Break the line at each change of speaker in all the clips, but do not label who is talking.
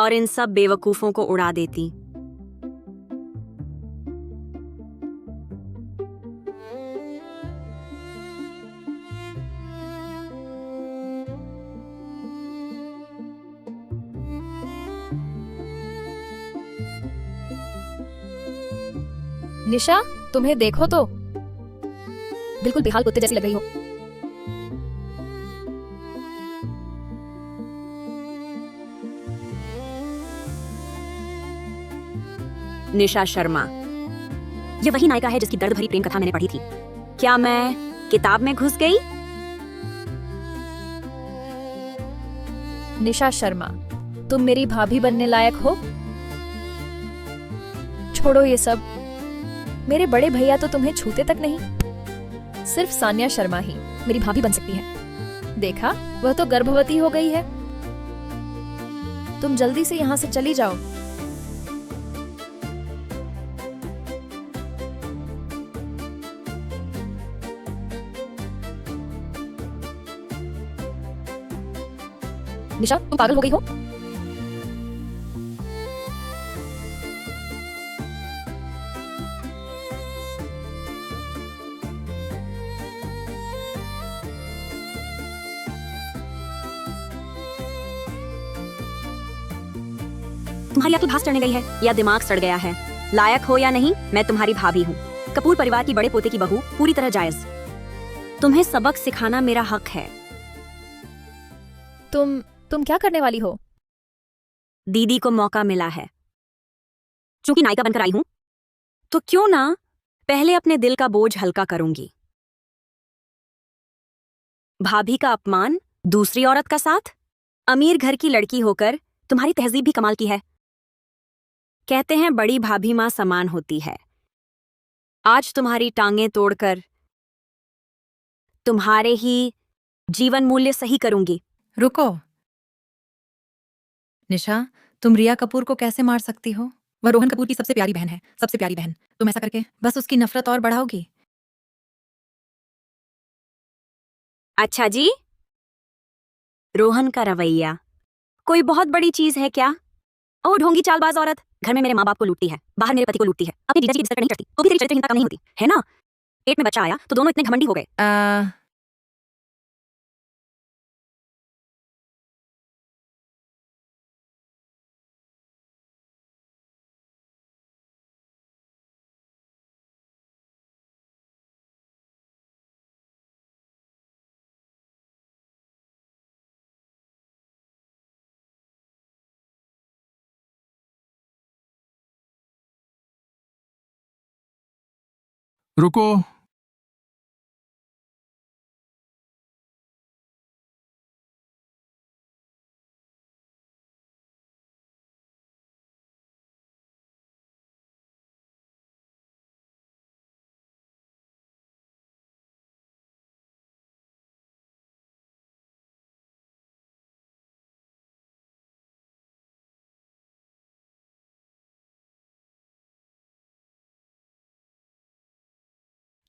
और इन सब बेवकूफों को उड़ा देती।
निशा, तुम्हें देखो तो बिल्कुल बेहाल कुत्ते जैसी लग रही हो।
निशा शर्मा, ये वही नायिका है जिसकी दर्द भरी प्रेम कथा मैंने पढ़ी थी। क्या मैं किताब में घुस गई?
निशा शर्मा, तुम मेरी भाभी बनने लायक हो। छोड़ो ये सब। मेरे बड़े भैया तो तुम्हें छूते तक नहीं। सिर्फ सान्या शर्मा ही मेरी भाभी बन सकती है। देखा, वह तो गर्भवती हो गई है। तुम जल्दी से यहाँ से चली जाओ। निशा, तुम पागल हो गई हो।
तुम्हारी आंखें घास चढ़ने गई है या दिमाग सड़ गया है? लायक हो या नहीं, मैं तुम्हारी भाभी हूँ। कपूर परिवार की बड़े पोते की बहू, पूरी तरह जायज। तुम्हें सबक सिखाना मेरा हक है।
तुम क्या करने वाली हो?
दीदी को मौका मिला है, चूंकि नायिका बनकर आई हूं, तो क्यों ना पहले अपने दिल का बोझ हल्का करूंगी। भाभी का अपमान, दूसरी औरत का साथ। अमीर घर की लड़की होकर तुम्हारी तहजीब भी कमाल की है। कहते हैं बड़ी भाभी मां समान होती है। आज तुम्हारी टांगें तोड़कर तुम्हारे ही जीवन मूल्य सही करूंगी।
रुको निशा, तुम रिया कपूर को कैसे मार सकती हो? वह रोहन कपूर की सबसे प्यारी बहन है, सबसे प्यारी बहन। तुम ऐसा करके बस उसकी नफरत और बढ़ाओगी।
अच्छा जी, रोहन का रवैया कोई बहुत बड़ी चीज है क्या? ओ ढोंगी चालबाज औरत, घर में मेरे माँ बाप को लूटती है, बाहर मेरे पति को लूटती है, अपनी जीजा जी की बिस्तर पर नहीं चढ़ती, तो भी तेरी चरित्रहीनता कम नहीं होती है ना? पेट में बच्चा आया तो दोनों इतने घमंडी हो गए।
रुको।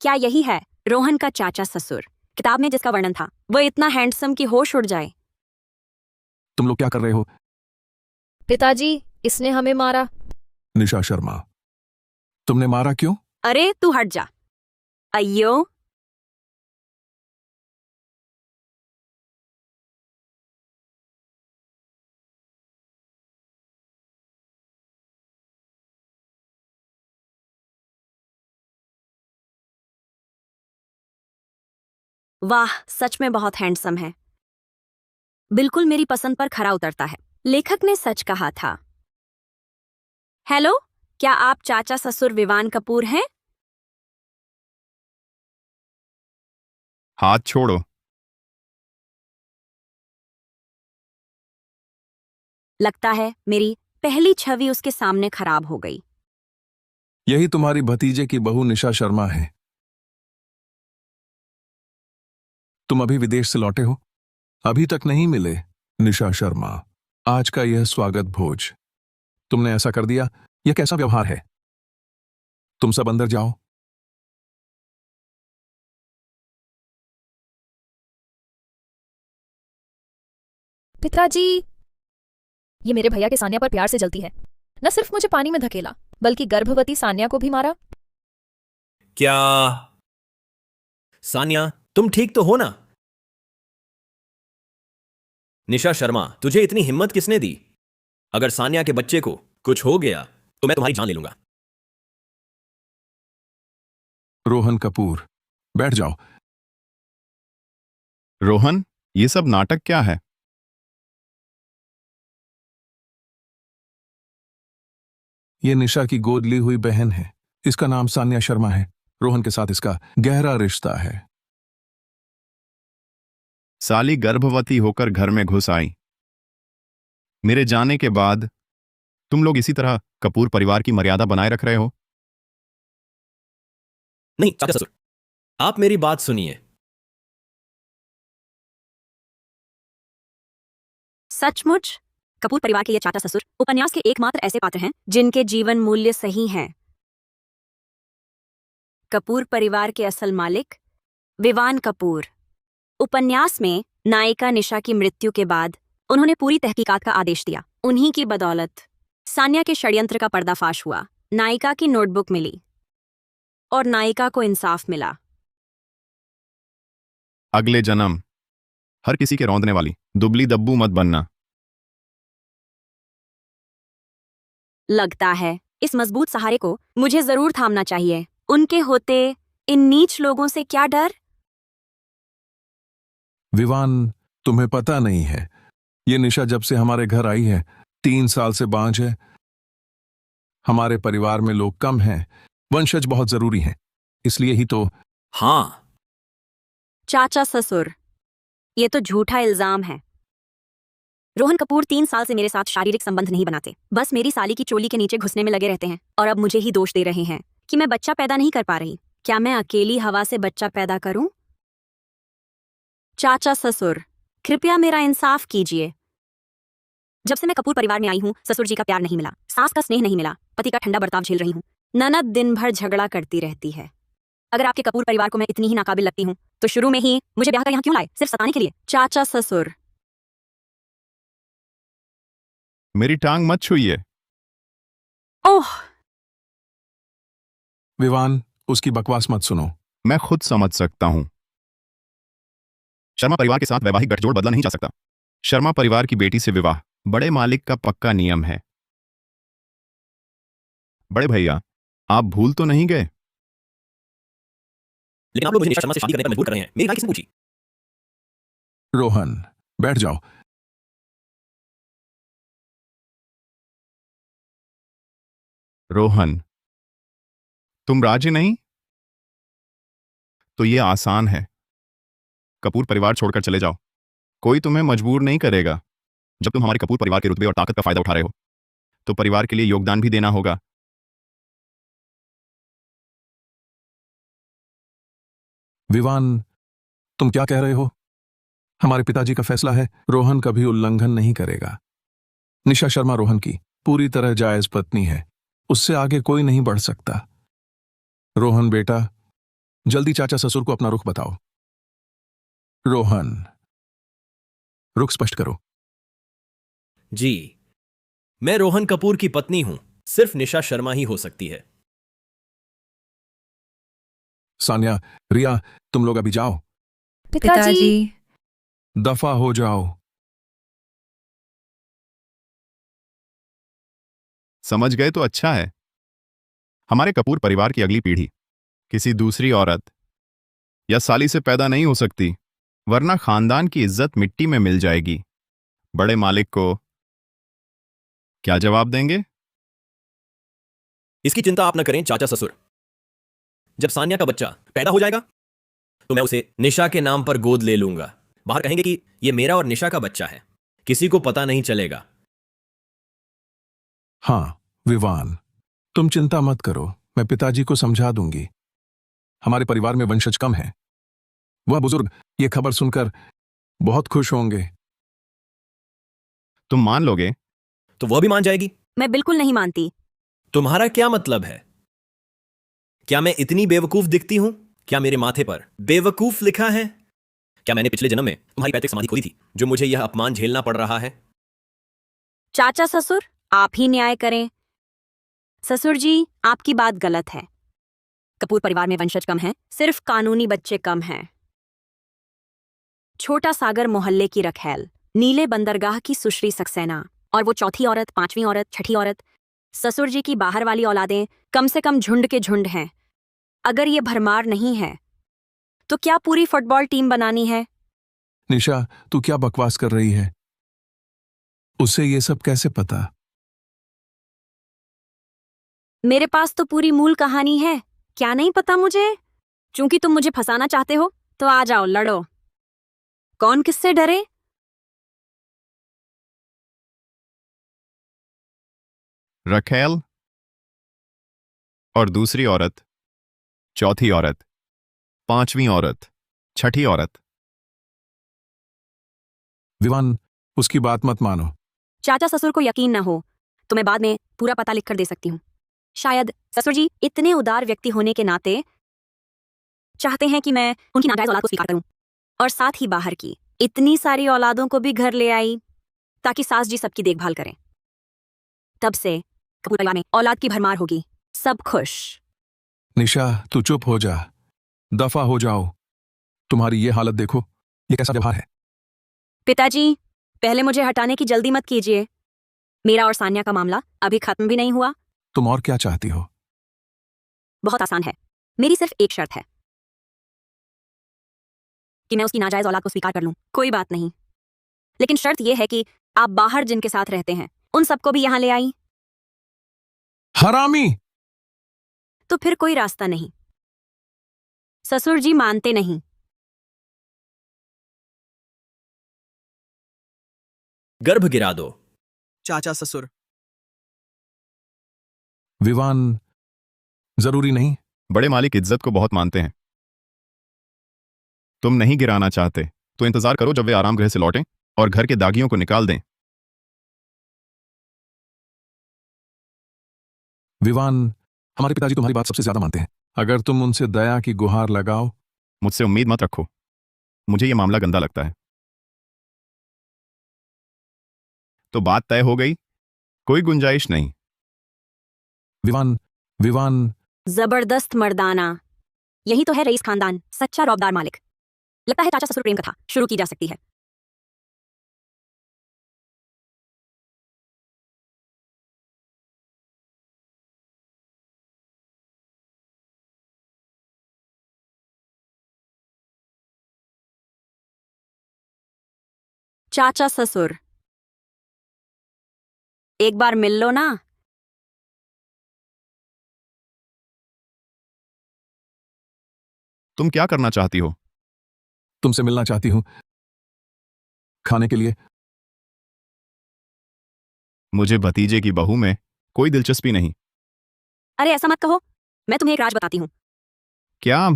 क्या यही है रोहन का चाचा ससुर, किताब में जिसका वर्णन था? वो इतना हैंडसम कि होश उड़ जाए।
तुम लोग क्या कर रहे हो?
पिताजी, इसने हमें मारा।
निशा शर्मा, तुमने मारा क्यों?
अरे तू हट जा। अय्यो, वाह, सच में बहुत हैंडसम है। बिल्कुल मेरी पसंद पर खरा उतरता है। लेखक ने सच कहा था। हेलो, क्या आप चाचा ससुर विवान कपूर हैं?
हाथ छोड़ो।
लगता है मेरी पहली छवि उसके सामने खराब हो गई।
यही तुम्हारी भतीजे की बहू निशा शर्मा है। तुम अभी विदेश से लौटे हो, अभी तक नहीं मिले। निशा शर्मा, आज का यह स्वागत भोज तुमने ऐसा कर दिया, यह कैसा व्यवहार है? तुम सब अंदर जाओ।
पिताजी, ये मेरे भैया के सान्या पर प्यार से जलती है। न सिर्फ मुझे पानी में धकेला, बल्कि गर्भवती सान्या को भी मारा।
क्या सान्या, तुम ठीक तो हो ना? निशा शर्मा, तुझे इतनी हिम्मत किसने दी? अगर सान्या के बच्चे को कुछ हो गया तो मैं तुम्हारी जान ले लूंगा।
रोहन कपूर, बैठ जाओ।
रोहन, ये सब नाटक क्या है?
ये निशा की गोद ली हुई बहन है। इसका नाम सान्या शर्मा है। रोहन के साथ इसका गहरा रिश्ता है।
साली गर्भवती होकर घर में घुस आई। मेरे जाने के बाद तुम लोग इसी तरह कपूर परिवार की मर्यादा बनाए रख रहे हो?
नहीं चाचा ससुर, आप मेरी बात सुनिए।
सचमुच कपूर परिवार के ये चाचा ससुर उपन्यास के एकमात्र ऐसे पात्र हैं जिनके जीवन मूल्य सही हैं। कपूर परिवार के असल मालिक विवान कपूर। उपन्यास में नायिका निशा की मृत्यु के बाद उन्होंने पूरी तहकीकात का आदेश दिया। उन्हीं की बदौलत सान्या के षड्यंत्र का पर्दाफाश हुआ। नायिका की नोटबुक मिली और नायिका को इंसाफ मिला।
अगले जन्म हर किसी के रौंदने वाली दुबली दब्बू मत बनना।
लगता है इस मजबूत सहारे को मुझे जरूर थामना चाहिए। उनके होते इन नीच लोगों से क्या डर?
विवान, तुम्हें पता नहीं है, ये निशा जब से हमारे घर आई है 3 साल से बांझ है। हमारे परिवार में लोग कम हैं, वंशज बहुत जरूरी हैं, इसलिए ही तो।
हाँ
चाचा ससुर, ये तो झूठा इल्जाम है। रोहन कपूर 3 साल से मेरे साथ शारीरिक संबंध नहीं बनाते, बस मेरी साली की चोली के नीचे घुसने में लगे रहते हैं और अब मुझे ही दोष दे रहे हैं कि मैं बच्चा पैदा नहीं कर पा रही। क्या मैं अकेली हवा से बच्चा पैदा करूं? चाचा ससुर, कृपया मेरा इंसाफ कीजिए। जब से मैं कपूर परिवार में आई हूं, ससुर जी का प्यार नहीं मिला, सास का स्नेह नहीं मिला, पति का ठंडा बर्ताव झेल रही हूं। ननद दिन भर झगड़ा करती रहती है। अगर आपके कपूर परिवार को मैं इतनी ही नाकाबिल लगती हूं तो शुरू में ही मुझे ब्याह कर यहां क्यों लाए? सिर्फ सताने के लिए? चाचा ससुर,
मेरी टांग मत छुइए।
ओह,
विवान, उसकी बकवास मत सुनो।
मैं खुद समझ सकता हूं। शर्मा परिवार के साथ वैवाहिक गठजोड़ बदला नहीं जा सकता। शर्मा परिवार की बेटी से विवाह बड़े मालिक का पक्का नियम है। बड़े भैया, आप भूल तो नहीं गए?
लेकिन आप लोग मुझे निशा शर्मा से शादी करने पर मजबूर कर रहे हैं। मेरी राय किसने पूछी?
रोहन, बैठ जाओ।
रोहन, तुम राजी नहीं? तो ये आसान है, कपूर परिवार छोड़कर चले जाओ। कोई तुम्हें मजबूर नहीं करेगा। जब तुम हमारे कपूर परिवार के रुतबे और ताकत का फायदा उठा रहे हो तो परिवार के लिए योगदान भी देना होगा।
विवान, तुम क्या कह रहे हो? हमारे पिताजी का फैसला है, रोहन कभी उल्लंघन नहीं करेगा। निशा शर्मा रोहन की पूरी तरह जायज पत्नी है, उससे आगे कोई नहीं बढ़ सकता। रोहन बेटा, जल्दी चाचा ससुर को अपना रुख बताओ। रोहन, रुख स्पष्ट करो।
जी, मैं रोहन कपूर की पत्नी हूं, सिर्फ निशा शर्मा ही हो सकती है।
सान्या, रिया, तुम लोग अभी जाओ।
पिताजी,
दफा हो जाओ।
समझ गए तो अच्छा है। हमारे कपूर परिवार की अगली पीढ़ी किसी दूसरी औरत या साली से पैदा नहीं हो सकती, वरना खानदान की इज्जत मिट्टी में मिल जाएगी। बड़े मालिक को क्या जवाब देंगे?
इसकी चिंता आप न करें चाचा ससुर। जब सान्या का बच्चा पैदा हो जाएगा तो मैं उसे निशा के नाम पर गोद ले लूंगा। बाहर कहेंगे कि यह मेरा और निशा का बच्चा है, किसी को पता नहीं चलेगा।
हाँ विवान, तुम चिंता मत करो, मैं पिताजी को समझा दूंगी। हमारे परिवार में वंशज कम है। वह बुजुर्ग ये खबर सुनकर बहुत खुश होंगे।
तुम मान लोगे?
तो वह भी मान जाएगी।
मैं बिल्कुल नहीं मानती।
तुम्हारा क्या मतलब है? क्या मैं इतनी बेवकूफ दिखती हूं? क्या मेरे माथे पर बेवकूफ लिखा है? क्या मैंने पिछले जन्म में तुम्हारी पैतृक समाधि खोदी थी जो मुझे यह अपमान झेलना पड़ रहा है?
चाचा ससुर, आप ही न्याय करें। ससुर जी, आपकी बात गलत है। कपूर परिवार में वंशज कम हैं, सिर्फ कानूनी बच्चे कम हैं। छोटा सागर मोहल्ले की रखैल, नीले बंदरगाह की सुश्री सक्सेना, और वो चौथी औरत, पांचवी औरत, छठी औरत। ससुर जी की बाहर वाली औलादें कम से कम झुंड के झुंड हैं। अगर ये भरमार नहीं है तो क्या पूरी फुटबॉल टीम बनानी है?
निशा, तू क्या बकवास कर रही है? उसे ये सब कैसे पता?
मेरे पास तो पूरी मूल कहानी है। क्या नहीं पता मुझे? चूंकि तुम मुझे फंसाना चाहते हो तो आ जाओ, लड़ो। कौन किससे डरे?
रखेल और दूसरी औरत, चौथी औरत, पांचवी औरत, छठी औरत।
विवान, उसकी बात मत मानो।
चाचा ससुर को यकीन ना हो तो मैं बाद में पूरा पता लिखकर दे सकती हूँ। शायद ससुर जी इतने उदार व्यक्ति होने के नाते चाहते हैं कि मैं उनकी नाजायज औलाद को स्वीकार करूं, और साथ ही बाहर की इतनी सारी औलादों को भी घर ले आई ताकि सास जी सबकी देखभाल करें। तब से कपूर परिवार में औलाद की भरमार होगी, सब खुश।
निशा, तू चुप हो जा, दफा हो जाओ। तुम्हारी ये हालत देखो, ये कैसा व्यवहार है?
पिताजी, पहले मुझे हटाने की जल्दी मत कीजिए। मेरा और सान्या का मामला अभी खत्म भी नहीं हुआ।
तुम और क्या चाहती हो?
बहुत आसान है। मेरी सिर्फ एक शर्त है कि मैं उसकी नाजायज औलाद को स्वीकार कर लूं। कोई बात नहीं, लेकिन शर्त यह है कि आप बाहर जिनके साथ रहते हैं उन सबको भी यहां ले आई।
हरामी!
तो फिर कोई रास्ता नहीं। ससुर जी मानते नहीं।
गर्भ गिरा दो।
चाचा ससुर।
विवान, जरूरी नहीं।
बड़े मालिक इज्जत को बहुत मानते हैं। तुम नहीं गिराना चाहते तो इंतजार करो जब वे आराम गृह से लौटें और घर के दागियों को निकाल दें।
विवान, हमारे पिताजी तुम्हारी बात सबसे ज्यादा मानते हैं। अगर तुम उनसे दया की गुहार लगाओ।
मुझसे उम्मीद मत रखो, मुझे यह मामला गंदा लगता है। तो बात तय हो गई, कोई गुंजाइश नहीं।
विवान, विवान,
जबरदस्त मर्दाना। यही तो है रईस खानदान, सच्चा रौबदार मालिक। लगता है चाचा ससुर प्रेम कथा शुरू की जा सकती है। चाचा ससुर, एक बार मिल लो ना।
तुम क्या करना चाहती हो?
तुमसे मिलना चाहती हूं, खाने के लिए।
मुझे भतीजे की बहू में कोई दिलचस्पी नहीं।
अरे ऐसा मत कहो, मैं तुम्हें एक राज बताती हूं।
क्या?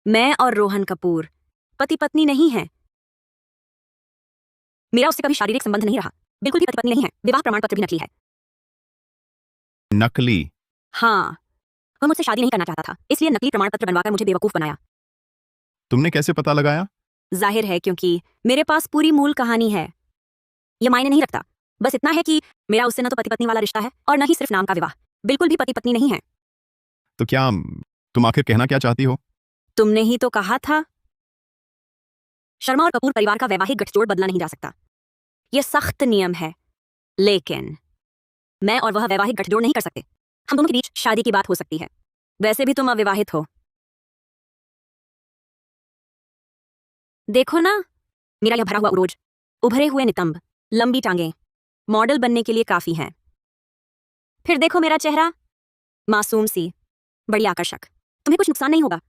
मैं और रोहन कपूर पति पत्नी नहीं हैं। मेरा उससे कभी शारीरिक संबंध नहीं रहा, बिल्कुल भी पति पत्नी नहीं है। विवाह प्रमाण पत्र भी नकली है।
नकली?
हाँ, वह मुझसे शादी नहीं करना चाहता था, इसलिए नकली प्रमाण पत्र बनवाकर मुझे बेवकूफ बनाया।
तुमने कैसे पता लगाया?
जाहिर है क्योंकि मेरे पास पूरी मूल कहानी है। यह मायने नहीं रखता, बस इतना है कि मेरा उससे न तो पति पत्नी वाला रिश्ता है और न ही सिर्फ नाम का विवाह। बिल्कुल भी पति पत्नी नहीं है।
तो क्या तुम आखिर कहना क्या चाहती हो?
तुमने ही तो कहा था, शर्मा और कपूर परिवार का वैवाहिक गठजोड़ बदला नहीं जा सकता। यह सख्त नियम है, लेकिन मैं और वह वैवाहिक गठजोड़ नहीं कर सकते। हम दोनों के बीच शादी की बात हो सकती है। वैसे भी तुम अविवाहित हो। देखो ना, मेरा यह भरा हुआ उरोज, उभरे हुए नितंब, लंबी टांगें, मॉडल बनने के लिए काफी हैं। फिर देखो मेरा चेहरा, मासूम सी, बड़ी आकर्षक। तुम्हें कुछ नुकसान नहीं होगा।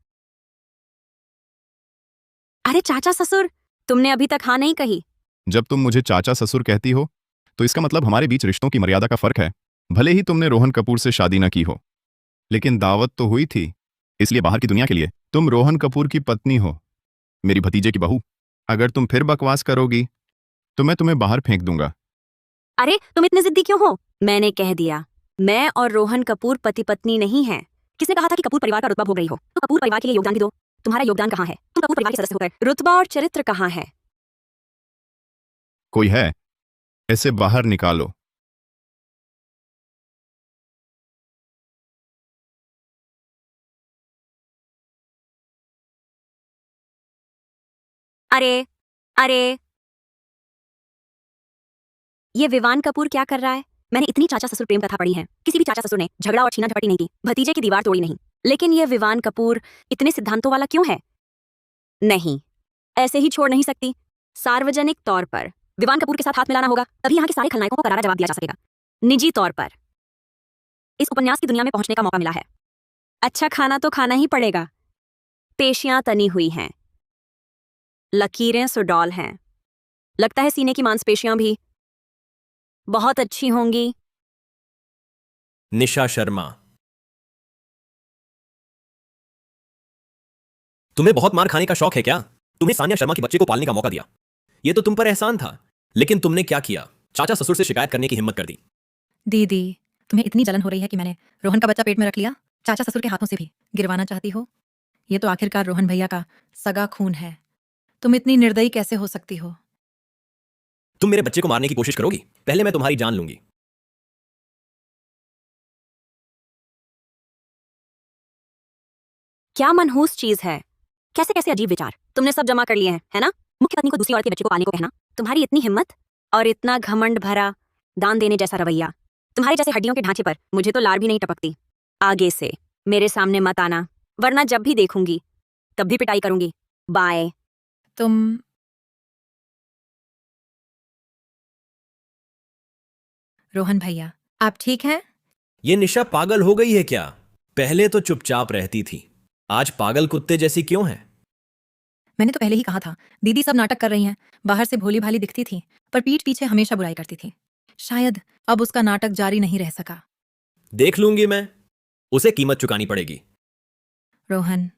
अरे चाचा ससुर, तुमने अभी तक हाँ नहीं कही।
जब तुम मुझे चाचा ससुर कहती हो तो इसका मतलब हमारे बीच रिश्तों की मर्यादा का फर्क है। भले ही तुमने रोहन कपूर से शादी न की हो, लेकिन दावत तो हुई थी, इसलिए बाहर की दुनिया के लिए तुम रोहन कपूर की पत्नी हो, मेरी भतीजे की बहू। अगर तुम फिर बकवास करोगी तो मैं तुम्हें बाहर फेंक दूंगा।
अरे तुम इतने जिद्दी क्यों हो? मैंने कह दिया, मैं और रोहन कपूर पति पत्नी नहीं हैं। किसने कहा था कि कपूर परिवार का रुतबा भोग रही हो? तो कपूर परिवार के लिए योगदान भी दो। तुम्हारा योगदान कहाँ है? तुम कपूर परिवार के सदस्य होकर रुतबा और चरित्र कहाँ है?
कोई है इसे बाहर निकालो।
अरे अरे, ये विवान कपूर क्या कर रहा है? मैंने इतनी चाचा ससुर प्रेम कथा पढ़ी है, किसी भी चाचा ससुर ने झगड़ा और छीना झपटी नहीं की, भतीजे की दीवार तोड़ी नहीं। लेकिन ये विवान कपूर इतने सिद्धांतों वाला क्यों है? नहीं, ऐसे ही छोड़ नहीं सकती। सार्वजनिक तौर पर विवान कपूर के साथ हाथ मिलाना होगा, तभी यहाँ के सारे खलनायकों को करारा जवाब दिया जा सकेगा। निजी तौर पर इस उपन्यास की दुनिया में पहुंचने का मौका मिला है। अच्छा खाना तो खाना ही पड़ेगा। पेशियां तनी हुई हैं, लकीरें सुडौल हैं, लगता है सीने की मांसपेशियां भी बहुत अच्छी होंगी।
निशा शर्मा, तुम्हें बहुत मार खाने का शौक है क्या? तुम्हें सान्या शर्मा के बच्चे को पालने का मौका दिया, यह तो तुम पर एहसान था, लेकिन तुमने क्या किया? चाचा ससुर से शिकायत करने की हिम्मत कर दी।
दीदी, तुम्हें इतनी जलन हो रही है कि मैंने रोहन का बच्चा पेट में रख लिया? चाचा ससुर के हाथों से भी गिरवाना चाहती हो? ये तो आखिरकार रोहन भैया का सगा खून है। तुम इतनी निर्दयी कैसे हो सकती हो?
तुम मेरे बच्चे को मारने की कोशिश करोगी? पहले मैं तुम्हारी जान लूंगी।
क्या मनहूस चीज है, कैसे कैसे अजीब विचार तुमने सब जमा कर लिए हैं, है ना? मुख्य पत्नी को दूसरी औरत के बच्चे को पालने को कहना, तुम्हारी इतनी हिम्मत और इतना घमंड भरा दान देने जैसा रवैया। तुम्हारे जैसे हड्डियों के ढांचे पर मुझे तो लार भी नहीं टपकती। आगे से मेरे सामने मत आना, वरना जब भी देखूंगी तब भी पिटाई करूंगी। बाय।
तुम रोहन भैया, आप ठीक हैं?
ये निशा पागल हो गई है क्या? पहले तो चुपचाप रहती थी, आज पागल कुत्ते जैसी क्यों है?
मैंने तो पहले ही कहा था, दीदी सब नाटक कर रही हैं। बाहर से भोली भाली दिखती थी, पर पीठ पीछे हमेशा बुराई करती थी। शायद अब उसका नाटक जारी नहीं रह सका।
देख लूंगी मैं, उसे कीमत चुकानी पड़ेगी।
रोहन,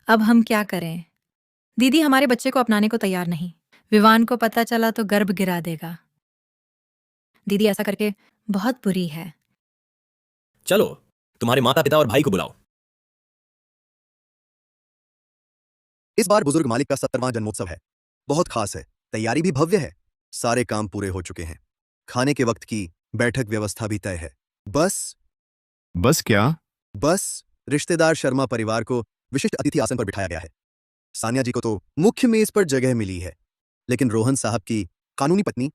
अब हम क्या करें? दीदी हमारे बच्चे को अपनाने को तैयार नहीं। विवान को पता चला तो गर्भ गिरा देगा। दीदी ऐसा करके बहुत बुरी है।
चलो, तुम्हारे माता पिता और भाई को बुलाओ।
इस बार बुजुर्ग मालिक का 70वां जन्मोत्सव है। बहुत खास है, तैयारी भी भव्य है। सारे काम पूरे हो चुके हैं। खाने के वक्त की बैठक व्यवस्था भी तय है।
बस क्या?
बस रिश्तेदार शर्मा परिवार को विशिष्ट अतिथि आसन पर बिठाया गया है। सान्या जी को तो मुख्य मेज पर जगह मिली है, लेकिन रोहन साहब की कानूनी पत्नी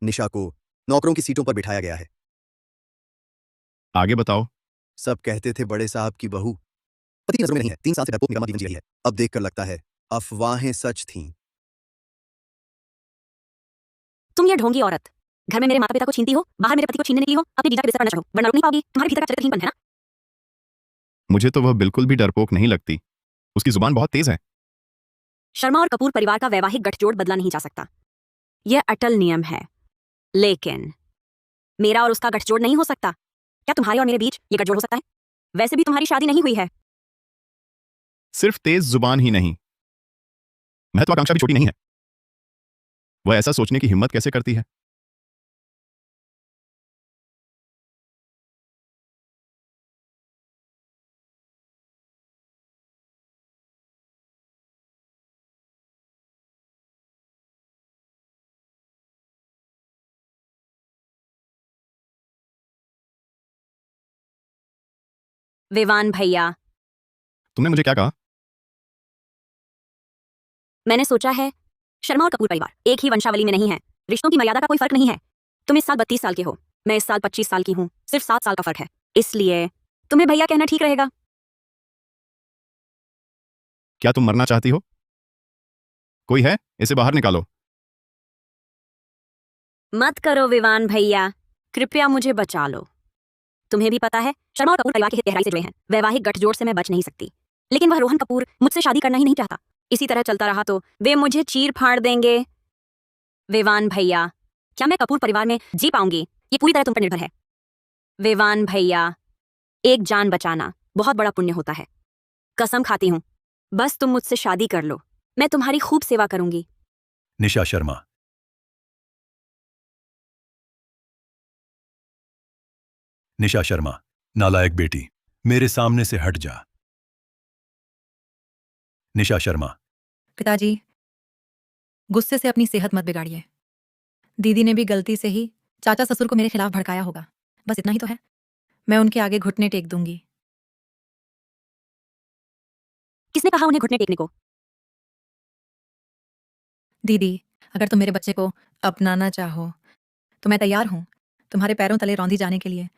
निशा को नौकरों की सीटों पर बिठाया गया है।
आगे बताओ।
सब कहते थे बड़े साहब की बहू पति की नजर में नहीं है, 3 साल से डरपोक निकम्मा जीवन जी रही है। अब देखकर लगता है अफवाहें सच थीं।
तुम ये ढोंगी औरत, घर में मेरे माता पिता को छीनती हो, बाहर मेरे पति को छीनने निकली हो। अपने जीजा के बिस्तर पर न चढ़ो, वरना रुक नहीं पाओगी। तुम्हारे भीतर का चरित्रहीन बंद है ना।
मुझे तो वह बिल्कुल भी डरपोक नहीं लगती। उसकी जुबान बहुत तेज है।
शर्मा और कपूर परिवार का वैवाहिक गठजोड़ बदला नहीं जा सकता, यह अटल नियम है। लेकिन मेरा और उसका गठजोड़ नहीं हो सकता। क्या तुम्हारे और मेरे बीच ये गठजोड़ हो सकता है? वैसे भी तुम्हारी शादी नहीं हुई है।
सिर्फ तेज जुबान ही नहीं, महत्वाकांक्षा भी छोटी नहीं है। वह ऐसा सोचने की हिम्मत कैसे करती है?
विवान भैया,
तुमने मुझे क्या कहा?
मैंने सोचा है शर्मा और कपूर परिवार एक ही वंशावली में नहीं है। रिश्तों की मर्यादा का कोई फर्क नहीं है। तुम इस साल 32 साल के हो, मैं इस साल 25 साल की हूँ। सिर्फ 7 साल का फर्क है, इसलिए तुम्हें भैया कहना ठीक रहेगा।
क्या तुम मरना चाहती हो? कोई है? इसे बाहर निकालो।
मत करो विवान भैया, कृपया मुझे बचा लो। तुम्हें भी पता है शर्मा और कपूर परिवार के हित गहराई से जुड़े हैं। वैवाहिक गठजोड़ से मैं बच नहीं सकती, लेकिन वह रोहन कपूर मुझसे शादी करना ही नहीं चाहता। इसी तरह चलता रहा तो वे मुझे चीर फाड़ देंगे। विवान भैया, क्या मैं कपूर परिवार में जी पाऊंगी? ये पूरी तरह तुम पर निर्भर है। विवान भैया, एक जान बचाना बहुत बड़ा पुण्य होता है। कसम खाती हूँ, बस तुम मुझसे शादी कर लो, मैं तुम्हारी खूब सेवा करूंगी।
निशा शर्मा, निशा शर्मा, नालायक बेटी, मेरे सामने से हट जा। निशा शर्मा,
पिताजी, गुस्से से अपनी सेहत मत बिगाड़िए। दीदी ने भी गलती से ही चाचा ससुर को मेरे खिलाफ भड़काया होगा, बस इतना ही तो है। मैं उनके आगे घुटने टेक दूंगी।
किसने कहा उन्हें घुटने टेकने को?
दीदी, अगर तुम मेरे बच्चे को अपनाना चाहो तो मैं तैयार हूं तुम्हारे पैरों तले रौंदी जाने के लिए।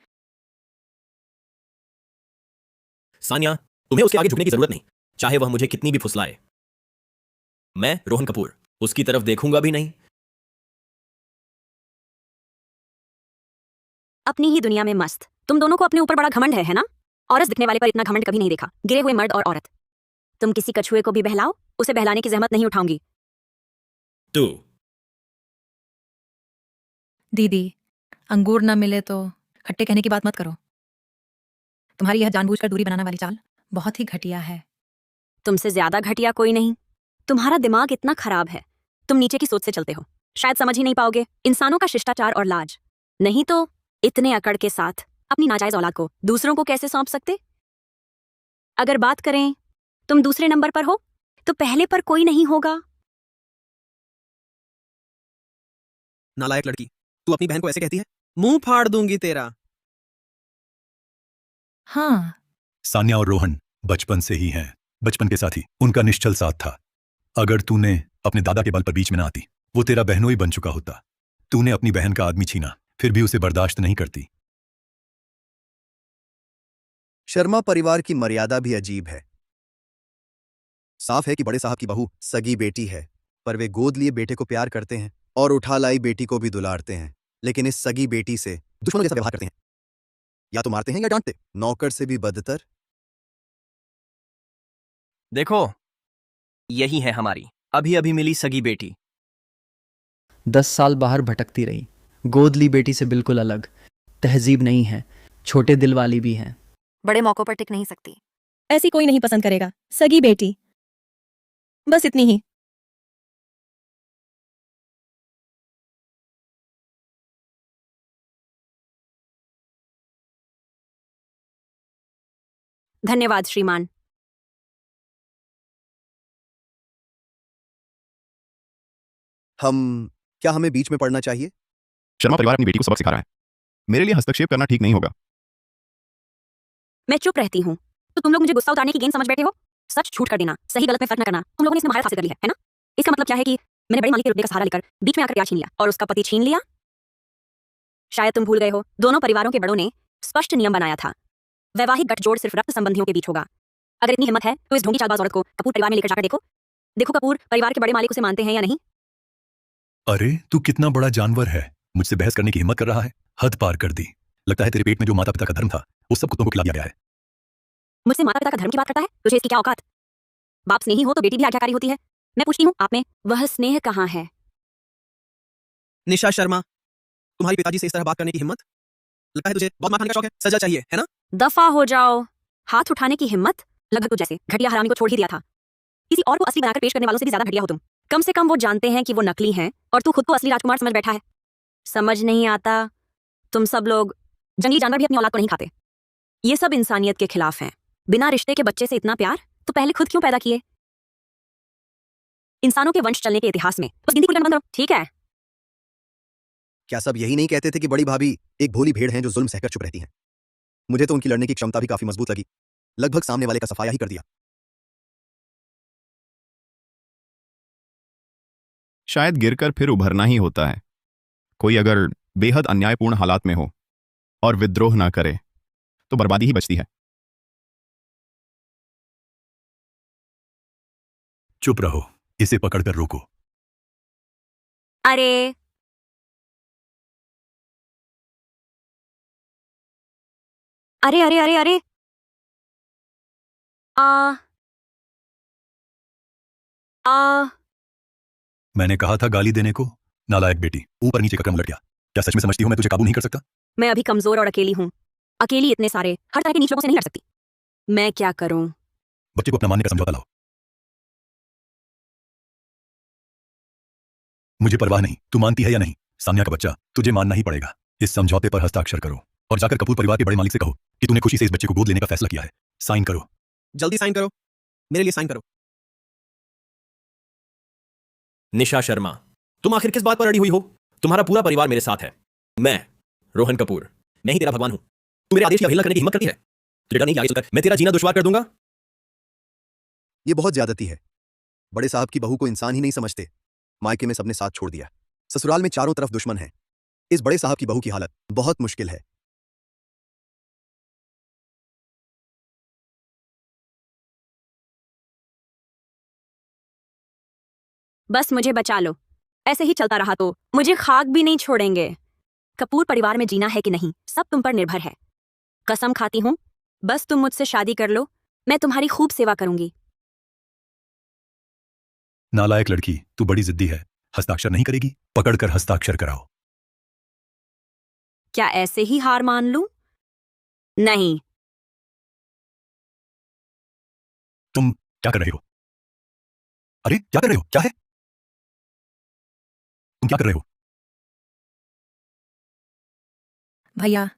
सानिया, तुम्हें उसके आगे झुकने की जरूरत नहीं, चाहे वह मुझे कितनी भी फुसलाए। मैं रोहन कपूर उसकी तरफ देखूंगा भी नहीं।
अपनी ही दुनिया में मस्त। तुम दोनों को अपने ऊपर बड़ा घमंड है ना? औरत दिखने वाले पर इतना घमंड कभी नहीं देखा। गिरे हुए मर्द और औरत। तुम किसी कछुए को भी बहलाओ, उसे बहलाने की जहमत नहीं उठाऊंगी।
तू
दीदी, अंगूर ना मिले तो खट्टे कहने की बात मत करो। तुम्हारी यह जानबूझकर दूरी बनाने वाली चाल बहुत ही घटिया है।
तुमसे ज्यादा घटिया कोई नहीं। तुम्हारा दिमाग इतना खराब है, तुम नीचे की सोच से चलते हो। शायद समझ ही नहीं पाओगे इंसानों का शिष्टाचार और लाज। नहीं तो इतने अकड़ के साथ अपनी नाजायज औलाद को दूसरों को कैसे सौंप सकते? अगर बात करें तुम दूसरे नंबर पर हो तो पहले पर कोई नहीं होगा।
नालायक लड़की, तू अपनी बहन को ऐसे कहती है? मुंह फाड़ दूंगी तेरा।
हाँ,
सान्या और रोहन बचपन से ही हैं, बचपन के साथी। उनका निश्चल साथ था। अगर तूने अपने दादा के बल पर बीच में ना आती, वो तेरा बहनोई बन चुका होता। तूने अपनी बहन का आदमी छीना, फिर भी उसे बर्दाश्त नहीं करती।
शर्मा परिवार की मर्यादा भी अजीब है। साफ है कि बड़े साहब की बहू सगी बेटी है, पर वे गोद लिए बेटे को प्यार करते हैं और उठा लाई बेटी को भी दुलारते हैं। लेकिन इस सगी बेटी से दुश्मनों जैसा व्यवहार करते हैं। या तो मारते हैं या डांटते, नौकर से भी बदतर।
देखो, यही है हमारी अभी अभी मिली सगी बेटी।
10 साल बाहर भटकती रही, गोद ली बेटी से बिल्कुल अलग, तहजीब नहीं है, छोटे दिल वाली भी है।
बड़े मौकों पर टिक नहीं सकती।
ऐसी कोई नहीं पसंद करेगा, सगी बेटी, बस इतनी ही।
धन्यवाद श्रीमान।
क्या हमें बीच में पड़ना चाहिए?
शर्मा परिवार अपनी बेटी को सबक सिखा रहा है। मेरे लिए हस्तक्षेप करना ठीक नहीं होगा।
मैं चुप रहती हूँ तो तुम लोग मुझे गुस्सा उतारने की गेम समझ बैठे हो। सच झूठ कर देना, सही गलत में फर्क न करना, तुम लोगों ने इसमें महारत हासिल कर ली है ना? इसका मतलब क्या है कि मैंने बड़े मालिक के रुतबे का सहारा लेकर बीच में आकर प्यार छीन लिया और उसका पति छीन लिया? शायद तुम भूल गए हो, दोनों परिवारों के बड़ों ने स्पष्ट नियम बनाया था। वैवाहिक गठजोड़ सिर्फ रक्त संबंधियों के बीच होगा। अगर इतनी हिम्मत है तो इस ढोंगी चालबाज औरत को कपूर परिवार में लेकर जाकर देखो। देखो कपूर परिवार के बड़े मालिक उसे मानते हैं या नहीं।
अरे तू कितना बड़ा जानवर है, मुझसे बहस करने की हिम्मत कर रहा है। हद पार कर दी। लगता है तेरे पेट में जो माता पिता का धर्म था वो सब कुत्तों को खिला दिया गया है।
मुझसे माता पिता का धर्म की बात करता है? तुझे इसकी क्या औकात? बाप स्नेही हो तो बेटी भी आज्ञाकारी होती है। मैं पूछती हूँ, आप में वह स्नेह कहाँ है?
निशा शर्मा, तुम्हारे पिताजी से इस तरह बात करने की हिम्मत? लगता है तुझे बहुत मार खाने का शौक है, सजा चाहिए, है ना?
दफा हो जाओ। हाथ उठाने की हिम्मत? लगभग तो जैसे घटिया हरामी को छोड़ ही दिया था। किसी और को असली बनाकर पेश करने वालों से भी ज्यादा घटिया हो तुम। कम से कम वो जानते हैं कि वो नकली हैं और तू खुद को असली राजकुमार समझ बैठा है। समझ नहीं आता, तुम सब लोग जंगली जानवर भी अपनी औलाद को नहीं खाते। ये सब इंसानियत के खिलाफ हैं। बिना रिश्ते के बच्चे से इतना प्यार तो पहले खुद क्यों पैदा किए? इंसानों के वंश चलने के इतिहास में बस गिनती बंद करो, ठीक है?
क्या सब यही नहीं कहते थे कि बड़ी भाभी एक भोली भेड़ हैं जो जुल्म सहकर चुप रहती हैं? मुझे तो उनकी लड़ने की क्षमता भी काफी मजबूत लगी। लगभग सामने वाले का सफाया ही कर दिया।
शायद गिरकर फिर उभरना ही होता है। कोई अगर बेहद अन्यायपूर्ण हालात में हो और विद्रोह ना करे तो बर्बादी ही बचती है।
चुप रहो, इसे पकड़कर रोको।
अरे अरे अरे अरे अरे आ आ
मैंने कहा था गाली देने को। नालायक बेटी, ऊपर नीचे का क्रम उलट गया। क्या सच में समझती हो मैं तुझे काबू नहीं कर सकता?
मैं अभी कमजोर और अकेली हूँ। अकेली इतने सारे हर तरह के नीच लोगों से नहीं लड़ सकती। मैं क्या करूं?
बच्चे को अपना मानने का समझौता लाओ। मुझे परवाह नहीं, तू मानती है या नहीं। सान्या का बच्चा, तुझे मानना ही पड़ेगा। इस समझौते पर हस्ताक्षर करो और जाकर कपूर परिवार के बड़े मालिक से कहो कि तूने खुशी से इस बच्चे को गोद लेने का फैसला किया है। साइन करो।
जल्दी साइन करो, मेरे लिए साइन करो।
निशा शर्मा, तुम आखिर किस बात पर अड़ी हुई हो? तुम्हारा पूरा परिवार मेरे साथ है। मैं रोहन कपूर, मैं ही तेरा भगवान हूं। तू मेरे आदेश की अवहेलना करने की हिम्मत करती है? तुझे डर नहीं कि आगे चलकर मैं तेरा जीना दुश्वार कर दूंगा?
ये बहुत ज्यादती है। बड़े साहब की बहू को इंसान ही नहीं समझते। मायके में सबने साथ छोड़ दिया, ससुराल में चारों तरफ दुश्मन है। इस बड़े साहब की बहू की हालत बहुत मुश्किल है।
बस मुझे बचा लो। ऐसे ही चलता रहा तो मुझे खाक भी नहीं छोड़ेंगे। कपूर परिवार में जीना है कि नहीं, सब तुम पर निर्भर है। कसम खाती हूँ, बस तुम मुझसे शादी कर लो, मैं तुम्हारी खूब सेवा करूंगी।
नालायक लड़की, तू बड़ी जिद्दी है। हस्ताक्षर नहीं करेगी? पकड़कर हस्ताक्षर कराओ।
क्या ऐसे ही हार मान लूं? नहीं।
तुम क्या कर रहे हो? अरे क्या कर रहे हो? क्या है? तुम क्या कर रहे हो?
भैया,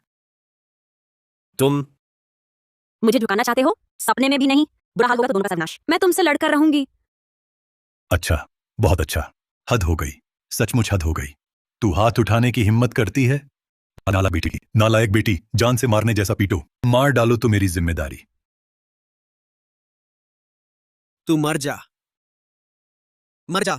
तुम
मुझे झुकाना चाहते हो? सपने में भी नहीं। बुरा हाल होगा तो दोनों का सर्वनाश। मैं तुमसे लड़कर रहूंगी।
अच्छा, बहुत अच्छा। हद हो गई, सचमुच हद हो गई। तू हाथ उठाने की हिम्मत करती है? नाला बेटी की, नालायक बेटी, जान से मारने जैसा पीटो। मार डालो तो मेरी जिम्मेदारी।
तू मर जा, मर जा।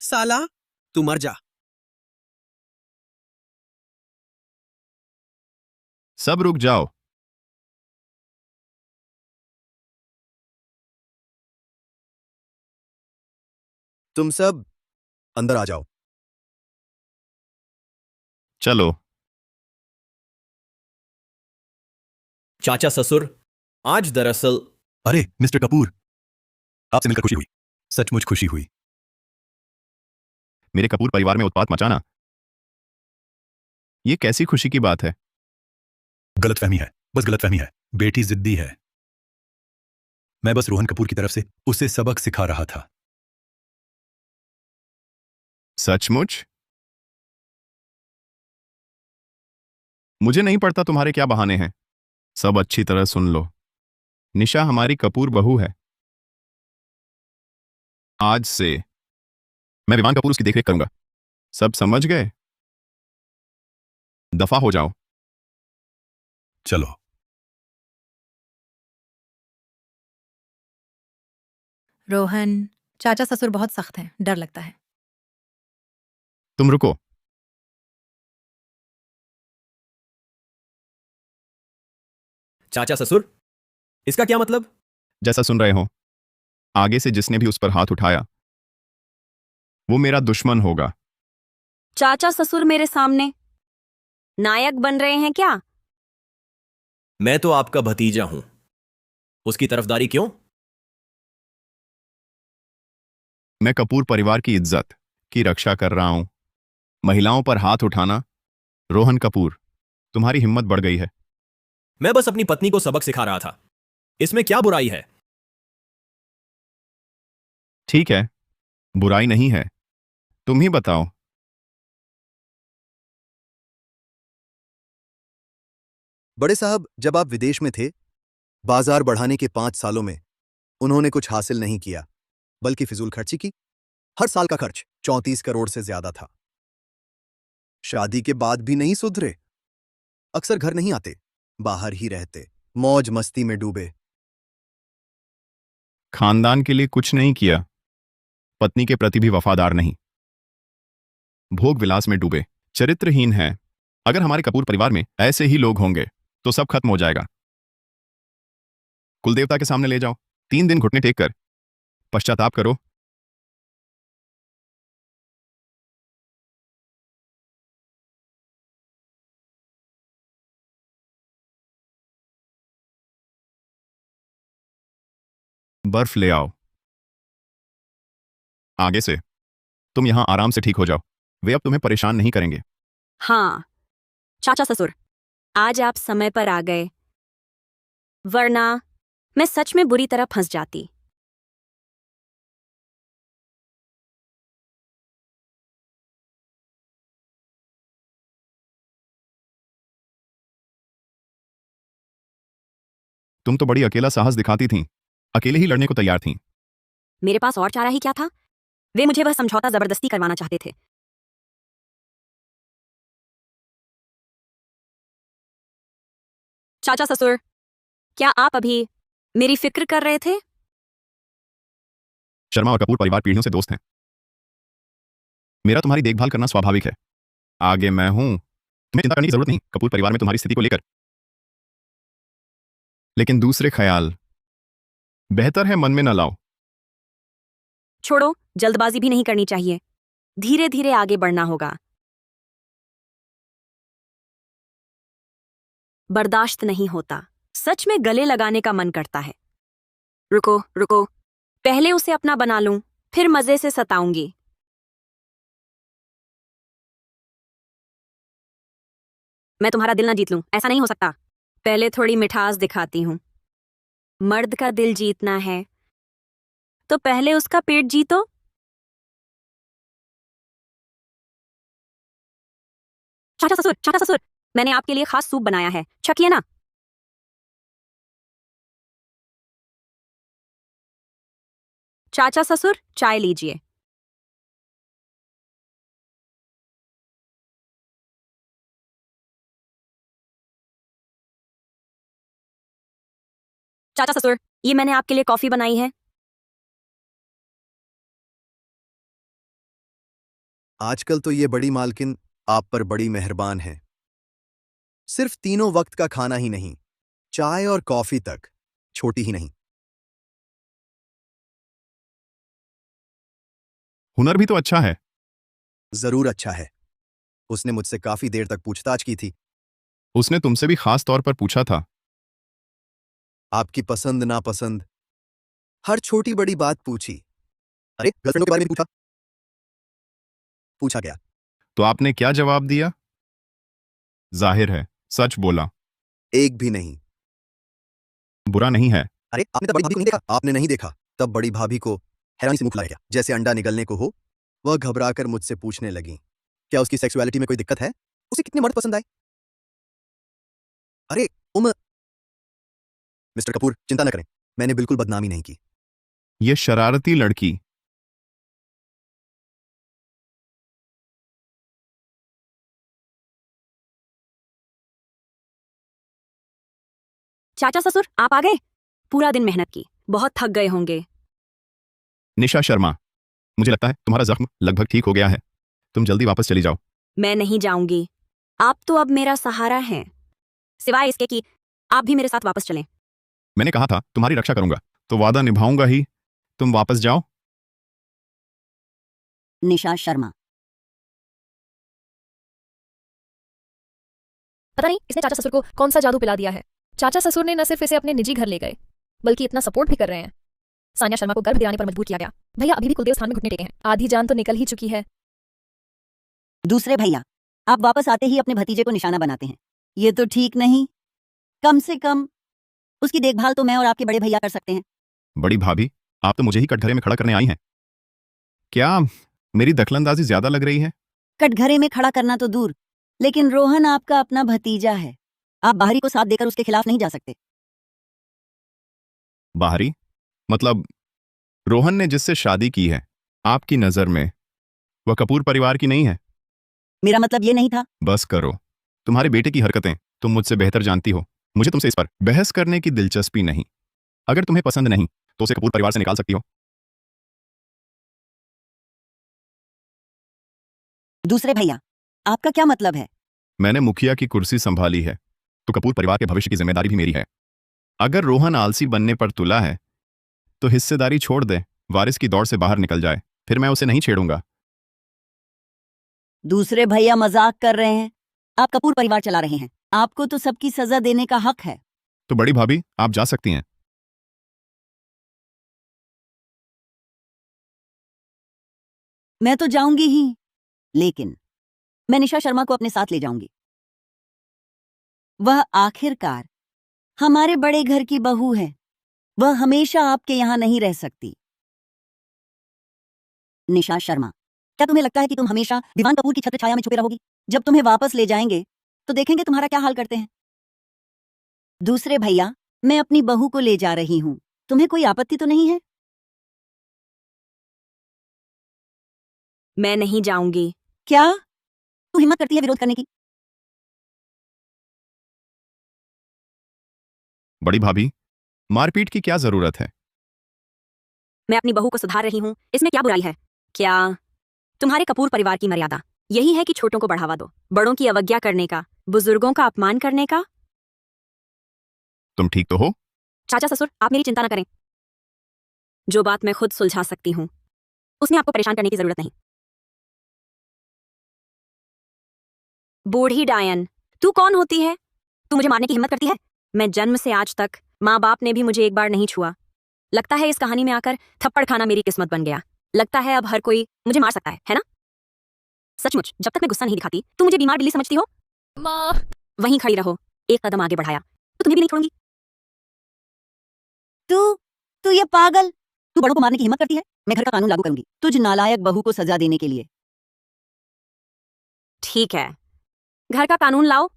साला, तू मर जा।
सब रुक जाओ।
तुम सब अंदर आ जाओ।
चलो।
चाचा ससुर, आज दरअसल
अरे मिस्टर कपूर, आपसे मिलकर खुशी हुई। सचमुच खुशी हुई।
मेरे कपूर परिवार में उत्पात मचाना, ये कैसी खुशी की बात है?
गलतफहमी है, बस गलतफहमी है। बेटी जिद्दी है। मैं बस रोहन कपूर की तरफ से उसे सबक सिखा रहा था।
सचमुच? मुझे नहीं पड़ता तुम्हारे क्या बहाने हैं। सब अच्छी तरह सुन लो। निशा हमारी कपूर बहू है। आज से मैं विवान कपूर उसकी देखरेख करूंगा। सब समझ गए? दफा हो जाओ।
चलो।
रोहन, चाचा ससुर बहुत सख्त हैं, डर लगता है।
तुम रुको।
चाचा ससुर, इसका क्या मतलब?
जैसा सुन रहे हो, आगे से जिसने भी उस पर हाथ उठाया वो मेरा दुश्मन होगा।
चाचा ससुर मेरे सामने नायक बन रहे हैं क्या?
मैं तो आपका भतीजा हूं, उसकी तरफदारी क्यों?
मैं कपूर परिवार की इज्जत की रक्षा कर रहा हूं। महिलाओं पर हाथ उठाना, रोहन कपूर, तुम्हारी हिम्मत बढ़ गई है।
मैं बस अपनी पत्नी को सबक सिखा रहा था, इसमें क्या बुराई है?
ठीक है, बुराई नहीं है। तुम ही बताओ।
बड़े साहब, जब आप विदेश में थे, बाजार बढ़ाने के 5 सालों में उन्होंने कुछ हासिल नहीं किया, बल्कि फिजूल खर्ची की। हर साल का खर्च 34 करोड़ से ज्यादा था। शादी के बाद भी नहीं सुधरे। अक्सर घर नहीं आते, बाहर ही रहते, मौज मस्ती में डूबे।
खानदान के लिए कुछ नहीं किया, पत्नी के प्रति भी वफादार नहीं, भोग विलास में डूबे, चरित्रहीन है। अगर हमारे कपूर परिवार में ऐसे ही लोग होंगे तो सब खत्म हो जाएगा। कुलदेवता के सामने ले जाओ, 3 दिन घुटने टेक कर पश्चाताप करो। बर्फ ले आओ। आगे से तुम यहां आराम से ठीक हो जाओ। वे अब तुम्हें परेशान नहीं करेंगे।
हाँ चाचा ससुर, आज आप समय पर आ गए, वरना मैं सच में बुरी तरह फंस जाती।
तुम तो बड़ी अकेला साहस दिखाती थीं, अकेले ही लड़ने को तैयार थीं।
मेरे पास और चारा ही क्या था? वे मुझे वह समझौता जबरदस्ती करवाना चाहते थे। चाचा ससुर, क्या आप अभी मेरी फिक्र कर रहे थे?
शर्मा और कपूर परिवार पीढ़ियों से दोस्त हैं। मेरा तुम्हारी देखभाल करना स्वाभाविक है। आगे मैं हूं, तुम्हें चिंता करने की जरूरत नहीं कपूर परिवार में तुम्हारी स्थिति को लेकर। लेकिन दूसरे ख्याल बेहतर है मन में न लाओ।
छोड़ो, जल्दबाजी भी नहीं करनी चाहिए। धीरे धीरे आगे बढ़ना होगा। बर्दाश्त नहीं होता। सच में गले लगाने का मन करता है। रुको रुको, पहले उसे अपना बना लूं, फिर मजे से सताऊंगी। मैं तुम्हारा दिल ना जीत लूं, ऐसा नहीं हो सकता। पहले थोड़ी मिठास दिखाती हूं। मर्द का दिल जीतना है तो पहले उसका पेट जीतो। चाचा ससुर, मैंने आपके लिए खास सूप बनाया है, छकिए ना। चाचा ससुर, चाय लीजिए। चाचा ससुर, ये मैंने आपके लिए कॉफी बनाई है।
आजकल तो ये बड़ी मालकिन आप पर बड़ी मेहरबान है। सिर्फ तीनों वक्त का खाना ही नहीं, चाय और कॉफी तक छोटी ही नहीं।
हुनर भी तो अच्छा है।
जरूर अच्छा है। उसने मुझसे काफी देर तक पूछताछ की थी।
उसने तुमसे भी खास तौर पर पूछा था।
आपकी पसंद नापसंद, हर छोटी बड़ी बात पूछी। अरे, गर्लफ्रेंडों के बारे में भी पूछा गया।
तो आपने क्या जवाब दिया? जाहिर है सच बोला।
एक भी नहीं।
बुरा नहीं है।
अरे, आपने तब बड़ी भाभी को नहीं देखा? आपने नहीं देखा तब बड़ी भाभी को हैरानी से मुंह खुला गया, जैसे अंडा निगलने को हो। वह घबराकर मुझसे पूछने लगी, क्या उसकी सेक्सुअलिटी में कोई दिक्कत है? उसे कितने मर्द पसंद आए? अरे मिस्टर कपूर, चिंता न करें, मैंने बिल्कुल बदनामी नहीं की।
ये शरारती लड़की।
चाचा ससुर, आप आ गए? पूरा दिन मेहनत की, बहुत थक गए होंगे।
निशा शर्मा, मुझे लगता है तुम्हारा जख्म लगभग ठीक हो गया है। तुम जल्दी वापस चली जाओ।
मैं नहीं जाऊंगी। आप तो अब मेरा सहारा हैं, सिवाय इसके कि आप भी मेरे साथ वापस चलें।
मैंने कहा था तुम्हारी रक्षा करूंगा, तो वादा निभाऊंगा ही। तुम वापस जाओ।
निशा शर्मा।
पता नहीं इसने चाचा ससुर को कौन सा जादू पिला दिया है। चाचा ससुर ने न सिर्फ इसे अपने निजी घर ले गए, बल्कि इतना सपोर्ट भी कर रहे हैं। सान्या शर्मा को गर्भ दिलाने पर मजबूर किया गया। भैया अभी भी कुलदेव स्थान में घुटने टेके हैं। आधी जान तो निकल ही चुकी है।
दूसरे भैया, आप वापस आते ही अपने भतीजे को निशाना बनाते हैं। ये तो ठीक नहीं। कम से कम उसकी देखभाल तो मैं और आपके बड़े भैया कर सकते हैं।
बड़ी भाभी, आप तो मुझे ही कटघरे में खड़ा करने आई हैं। क्या मेरी दखलंदाजी ज्यादा लग रही है?
कटघरे में खड़ा करना तो दूर, लेकिन रोहन आपका अपना भतीजा है। आप बाहरी को साथ देकर उसके खिलाफ नहीं जा सकते।
बाहरी मतलब रोहन ने जिससे शादी की है, आपकी नजर में वह कपूर परिवार की नहीं है?
मेरा मतलब ये नहीं था।
बस करो। तुम्हारे बेटे की हरकतें तुम मुझसे बेहतर जानती हो। मुझे तुमसे इस पर बहस करने की दिलचस्पी नहीं। अगर तुम्हें पसंद नहीं तो उसे कपूर परिवार से निकाल सकती हो।
दूसरे भैया, आपका क्या मतलब है?
मैंने मुखिया की कुर्सी संभाली है, तो कपूर परिवार के भविष्य की जिम्मेदारी भी मेरी है। अगर रोहन आलसी बनने पर तुला है तो हिस्सेदारी छोड़ दे, वारिस की दौड़ से बाहर निकल जाए, फिर मैं उसे नहीं छेड़ूंगा।
दूसरे भैया मजाक कर रहे हैं। आप कपूर परिवार चला रहे हैं। आपको तो सबकी सजा देने का हक है।
तो बड़ी भाभी, आप जा सकती हैं।
मैं तो जाऊंगी ही, लेकिन मैं निशा शर्मा को अपने साथ ले जाऊंगी। वह आखिरकार हमारे बड़े घर की बहू है। वह हमेशा आपके यहां नहीं रह सकती। निशा शर्मा, क्या तुम्हें लगता है कि तुम हमेशा दीवान कपूर की छत्र छाया में छुपे रहोगी? जब तुम्हें वापस ले जाएंगे तो देखेंगे तुम्हारा क्या हाल करते हैं। दूसरे भैया, मैं अपनी बहू को ले जा रही हूँ। तुम्हें कोई आपत्ति तो नहीं है?
मैं नहीं जाऊंगी।
क्या तू हिम्मत करती है विरोध करने की?
बड़ी भाभी, मारपीट की क्या जरूरत है?
मैं अपनी बहू को सुधार रही हूँ, इसमें क्या बुराई है? क्या तुम्हारे कपूर परिवार की मर्यादा यही है कि छोटों को बढ़ावा दो, बड़ों की अवज्ञा करने का, बुजुर्गों का अपमान करने का?
तुम ठीक तो हो?
चाचा ससुर, आप मेरी चिंता न करें। जो बात मैं खुद सुलझा सकती हूँ, उसमें आपको परेशान करने की जरूरत नहीं। बूढ़ी डायन, तू कौन होती है? तू मुझे मारने की हिम्मत करती है? मैं जन्म से आज तक माँ बाप ने भी मुझे एक बार नहीं छुआ। लगता है इस कहानी में आकर थप्पड़ खाना मेरी किस्मत बन गया। लगता है अब हर कोई मुझे मार सकता है ना? सचमुच, जब तक मैं गुस्सा नहीं दिखाती तू मुझे बीमार बिल्ली समझती हो?
माँ।
वहीं खड़ी रहो। एक कदम आगे बढ़ाया तो तुम्हें भी नहीं छोड़ूंगी।
तू तू ये पागल, तू बड़ों को मारने की हिम्मत करती है? मैं घर का कानून लागू करूंगी तुझ नालायक बहू को सजा देने के लिए।
ठीक है, घर का कानून लाओ।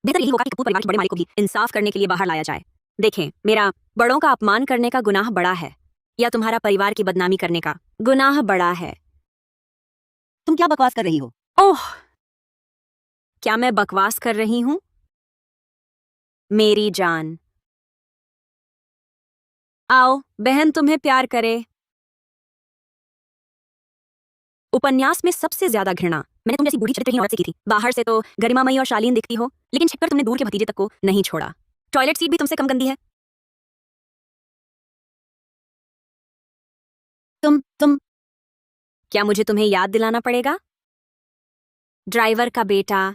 बेहतर यही होगा कि कपूर परिवार के बड़े मालिक को भी इंसाफ करने के लिए बाहर लाया जाए। देखें, मेरा बड़ों का अपमान करने का गुनाह बड़ा है या तुम्हारा परिवार की बदनामी करने का गुनाह बड़ा है?
तुम क्या बकवास कर रही हो?
ओह, क्या मैं बकवास कर रही हूं? मेरी जान, आओ बहन तुम्हें प्यार करे। उपन्यास में सबसे ज्यादा घृणा मैंने तुम जैसी बूढ़ी चरित्रहीन औरत से की थी। बाहर से तो गरिमामयी और शालीन दिखती हो, लेकिन छिपकर तुमने दूर के भतीजे तक को नहीं छोड़ा। टॉयलेट सीट भी तुमसे कम गंदी है।
तुम
क्या मुझे तुम्हें याद दिलाना पड़ेगा? ड्राइवर का बेटा,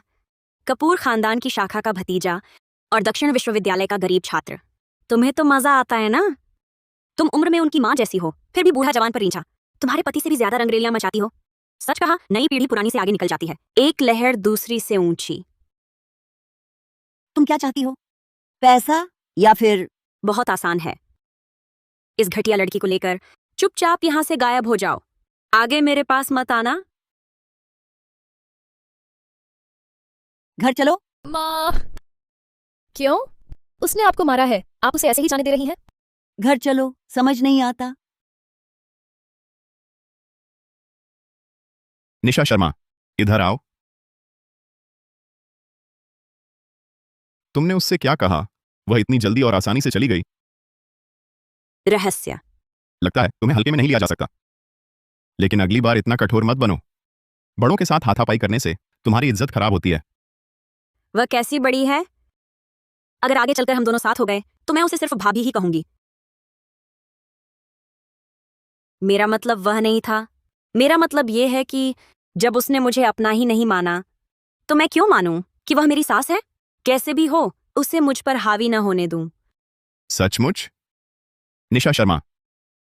कपूर खानदान की शाखा का भतीजा और दक्षिण विश्वविद्यालय का गरीब छात्र। तुम्हें तो मजा आता है ना? तुम उम्र में उनकी माँ जैसी हो, फिर भी बूढ़ा जवान पर रींछा। तुम्हारे पति से भी ज्यादा रंगरेलियां मचाती हो। सच कहा, नई पीढ़ी पुरानी से आगे निकल जाती है, एक लहर दूसरी से ऊंची।
तुम क्या चाहती हो? पैसा या फिर?
बहुत आसान है। इस घटिया लड़की को लेकर चुपचाप यहां से गायब हो जाओ। आगे मेरे पास मत आना।
घर चलो।
माँ। क्यों? उसने आपको मारा है, आप उसे ऐसे ही जाने दे रही हैं?
घर चलो, समझ नहीं आता?
निशा शर्मा, इधर आओ। तुमने उससे क्या कहा? वह इतनी जल्दी और आसानी से चली गई।
रहस्य।
लगता है तुम्हें हल्के में नहीं लिया जा सकता। लेकिन अगली बार इतना कठोर मत बनो। बड़ों के साथ हाथापाई करने से तुम्हारी इज्जत खराब होती है।
वह कैसी बड़ी है? अगर आगे चलकर हम दोनों साथ हो गए तो मैं उसे सिर्फ भाभी ही कहूंगी। मेरा मतलब वह नहीं था। मेरा मतलब यह है कि जब उसने मुझे अपना ही नहीं माना, तो मैं क्यों मानूं कि वह मेरी सास है? कैसे भी हो, उसे मुझ पर हावी न होने दूं।
सचमुच? निशा शर्मा,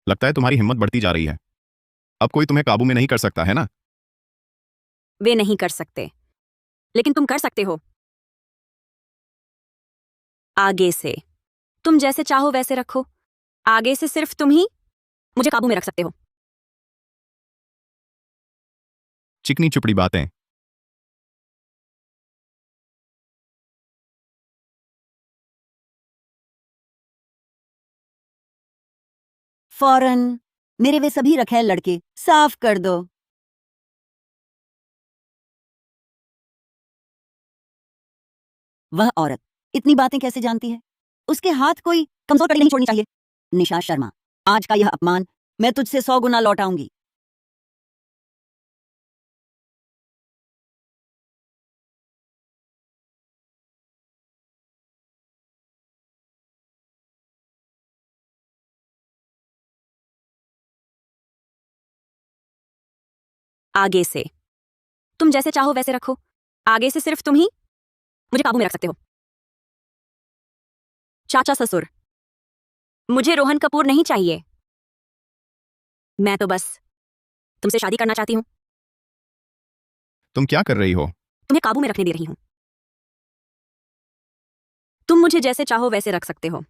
लगता है तुम्हारी हिम्मत बढ़ती जा रही है। अब कोई तुम्हें काबू में नहीं कर सकता है ना?
वे नहीं कर सकते, लेकिन तुम कर सकते हो। आगे से तुम जैसे चाहो वैसे रखो। आगे से सिर्फ तुम ही मुझे काबू में रख सकते हो।
चिकनी चुपड़ी बातें।
फौरन मेरे वे सभी रखेल लड़के साफ कर दो। वह औरत इतनी बातें कैसे जानती है? उसके हाथ कोई कमजोर कड़ी नहीं छोड़नी चाहिए। निशा शर्मा, आज का यह अपमान मैं तुझसे 100 गुना लौटाऊंगी।
आगे से तुम जैसे चाहो वैसे रखो। आगे से सिर्फ तुम ही मुझे काबू में रख सकते हो। चाचा ससुर, मुझे रोहन कपूर नहीं चाहिए। मैं तो बस तुमसे शादी करना चाहती हूँ।
तुम क्या कर रही हो?
तुम्हें काबू में रखने दे रही हूँ। तुम मुझे जैसे चाहो वैसे रख सकते हो।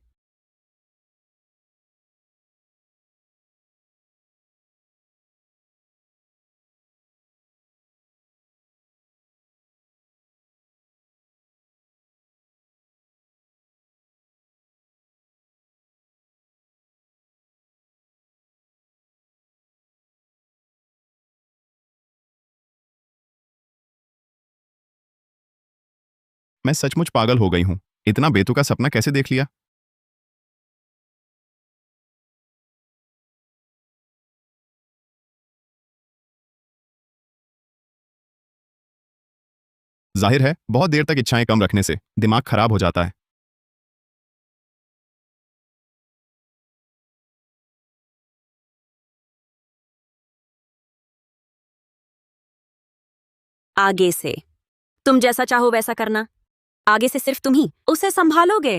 मैं सचमुच पागल हो गई हूं। इतना बेतुका सपना कैसे देख लिया? जाहिर है, बहुत देर तक इच्छाएं कम रखने से दिमाग खराब हो जाता है।
आगे से तुम जैसा चाहो वैसा करना। आगे से सिर्फ तुम ही उसे संभालोगे।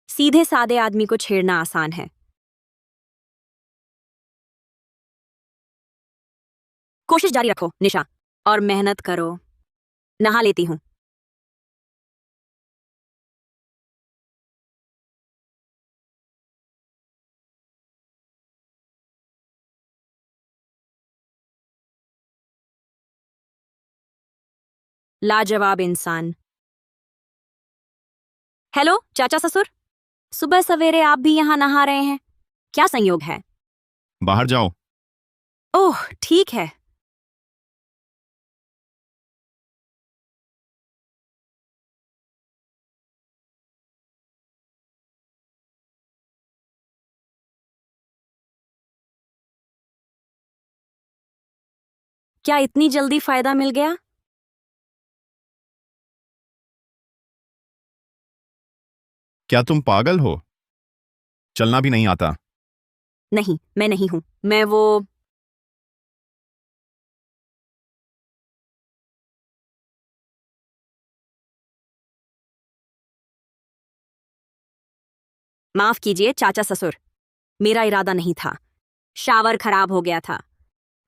सीधे सादे आदमी को छेड़ना आसान है। कोशिश जारी रखो निशा, और मेहनत करो। नहा लेती हूं। लाजवाब इंसान। हेलो चाचा ससुर, सुबह सवेरे आप भी यहां नहा रहे हैं? क्या संयोग है?
बाहर जाओ।
ओह ठीक है। क्या इतनी जल्दी फायदा मिल गया?
क्या तुम पागल हो? चलना भी नहीं आता?
नहीं, मैं नहीं हूं। मैं वो माफ कीजिए चाचा ससुर, मेरा इरादा नहीं था। शावर खराब हो गया था।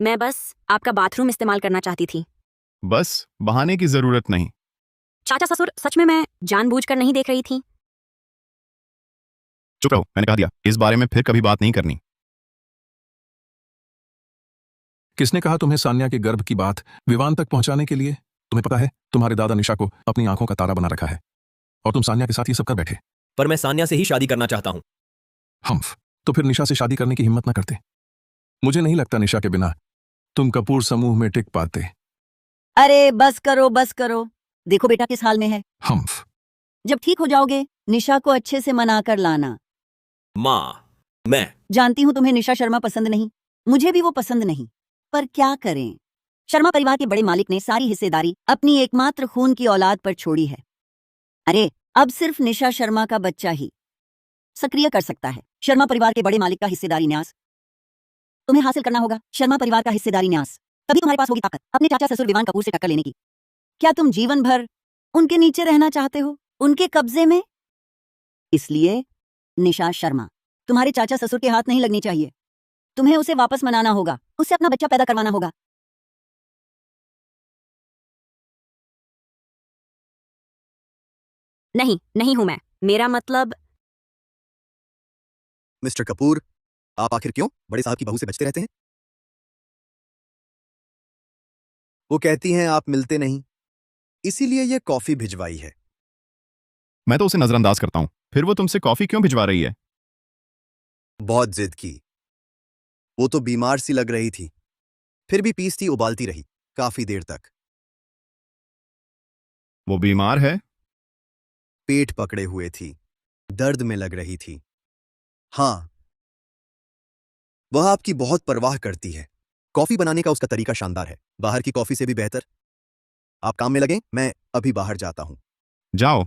मैं बस आपका बाथरूम इस्तेमाल करना चाहती थी।
बस बहाने की जरूरत नहीं।
चाचा ससुर, सच में मैं जानबूझकर नहीं देख रही थी।
चुप रहो, मैंने कहा दिया, इस बारे में फिर कभी बात नहीं करनी।
किसने कहा तुम्हें सान्या के गर्भ की बात विवान तक पहुंचाने के लिए? तुम्हें पता है, तुम्हारे दादा निशा को अपनी आंखों का तारा बना रखा है, और तुम सान्या के साथ ये सब कर बैठे।
पर मैं सान्या से ही शादी करना चाहता हूं।
हम्फ, तो फिर निशा से शादी करने की हिम्मत ना करते। मुझे नहीं लगता निशा के बिना तुम कपूर समूह में टिक पाते।
अरे बस करो बस करो। देखो बेटा किस हाल में है।
हम्फ,
जब ठीक हो जाओगे निशा को अच्छे से मना कर लाना।
माँ, मैं
जानती हूं तुम्हें निशा शर्मा पसंद नहीं, मुझे भी वो पसंद नहीं, पर क्या करें। शर्मा परिवार के बड़े मालिक ने सारी हिस्सेदारी अपनी एकमात्र खून की औलाद पर छोड़ी है। अरे अब सिर्फ निशा शर्मा का बच्चा ही सक्रिय कर सकता है शर्मा परिवार के बड़े मालिक का हिस्सेदारी न्यास। तुम्हें हासिल करना होगा शर्मा परिवार का हिस्सेदारी न्यास, तभी तुम्हारे पास होगी ताकत अपने चाचा ससुर विवान कपूर से टक्कर लेने की। क्या तुम जीवन भर उनके नीचे रहना चाहते हो, उनके कब्जे में? इसलिए निशा शर्मा तुम्हारे चाचा ससुर के हाथ नहीं लगनी चाहिए। तुम्हें उसे वापस मनाना होगा, उससे अपना बच्चा पैदा करवाना होगा।
नहीं, नहीं हूं मैं। मेरा मतलब
मिस्टर कपूर, आप आखिर क्यों बड़े साहब की बहू से बचते रहते हैं? वो कहती हैं आप मिलते नहीं, इसीलिए ये कॉफी भिजवाई है।
मैं तो उसे नजरअंदाज करता हूं, फिर वो तुमसे कॉफी क्यों भिजवा रही है?
बहुत जिद की। वो तो बीमार सी लग रही थी, फिर भी पीसती उबालती रही काफी देर तक।
वो बीमार है?
पेट पकड़े हुए थी, दर्द में लग रही थी। हाँ, वह आपकी बहुत परवाह करती है। कॉफी बनाने का उसका तरीका शानदार है, बाहर की कॉफी से भी बेहतर। आप काम में लगें, मैं अभी बाहर जाता हूं।
जाओ।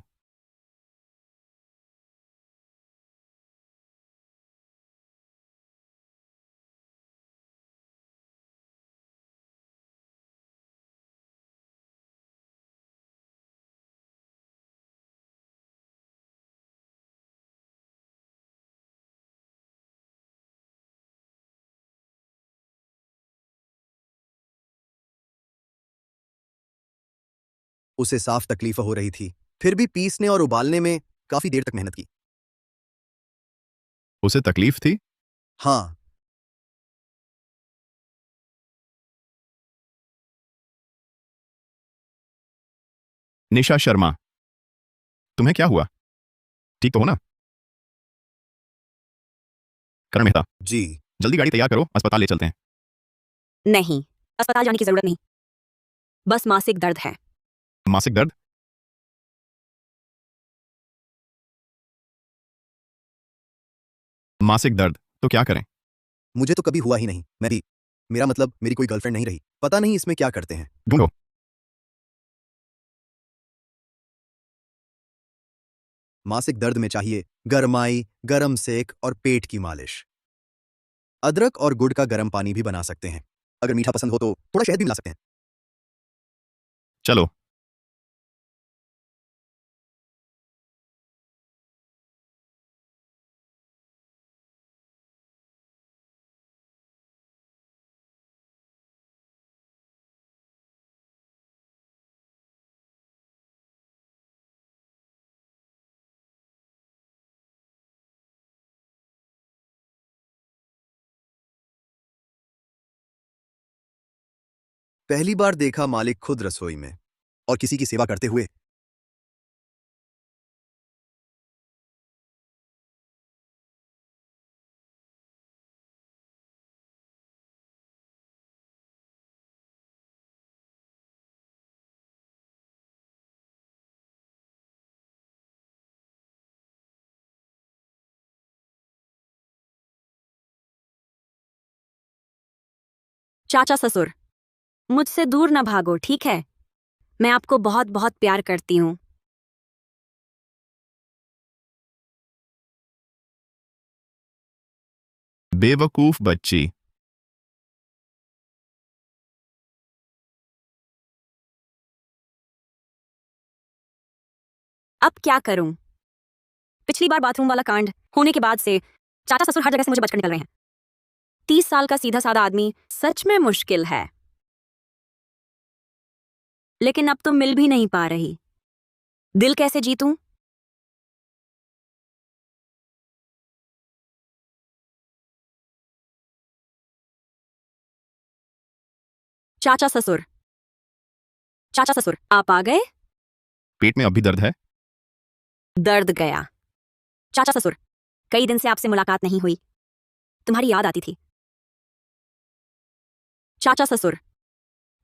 उसे साफ तकलीफ हो रही थी, फिर भी पीसने और उबालने में काफी देर तक मेहनत की।
उसे तकलीफ थी?
हाँ,
निशा शर्मा, तुम्हें क्या हुआ? ठीक तो हो ना? करण मेहता,
जी।
जल्दी गाड़ी तैयार करो, अस्पताल ले चलते हैं।
नहीं, अस्पताल जाने की जरूरत नहीं। बस मासिक दर्द है।
मासिक दर्द? मासिक दर्द तो क्या करें?
मुझे तो कभी हुआ ही नहीं। मेरा मतलब मेरी कोई गर्लफ्रेंड नहीं रही। पता नहीं इसमें क्या करते हैं।
ढूंढो।
मासिक दर्द में चाहिए गरमाई, गरम सेक और पेट की मालिश। अदरक और गुड़ का गर्म पानी भी बना सकते हैं। अगर मीठा पसंद हो तो थोड़ा शहद भी मिला सकते हैं।
चलो।
पहली बार देखा मालिक खुद रसोई में और किसी की सेवा करते हुए।
चाचा ससुर, मुझसे दूर न भागो, ठीक है? मैं आपको बहुत बहुत प्यार करती हूँ।
बेवकूफ बच्ची।
अब क्या करूं? पिछली बार बाथरूम वाला कांड होने के बाद से चाचा ससुर हर जगह से मुझे बचकर निकल रहे हैं। 30 साल का सीधा साधा आदमी सच में मुश्किल है। लेकिन अब तो मिल भी नहीं पा रही। दिल कैसे जीतूं? चाचा ससुर, चाचा ससुर, आप आ गए?
पेट में अब भी दर्द है?
दर्द गया। चाचा ससुर, कई दिन से आपसे मुलाकात नहीं हुई। तुम्हारी याद आती थी। चाचा ससुर,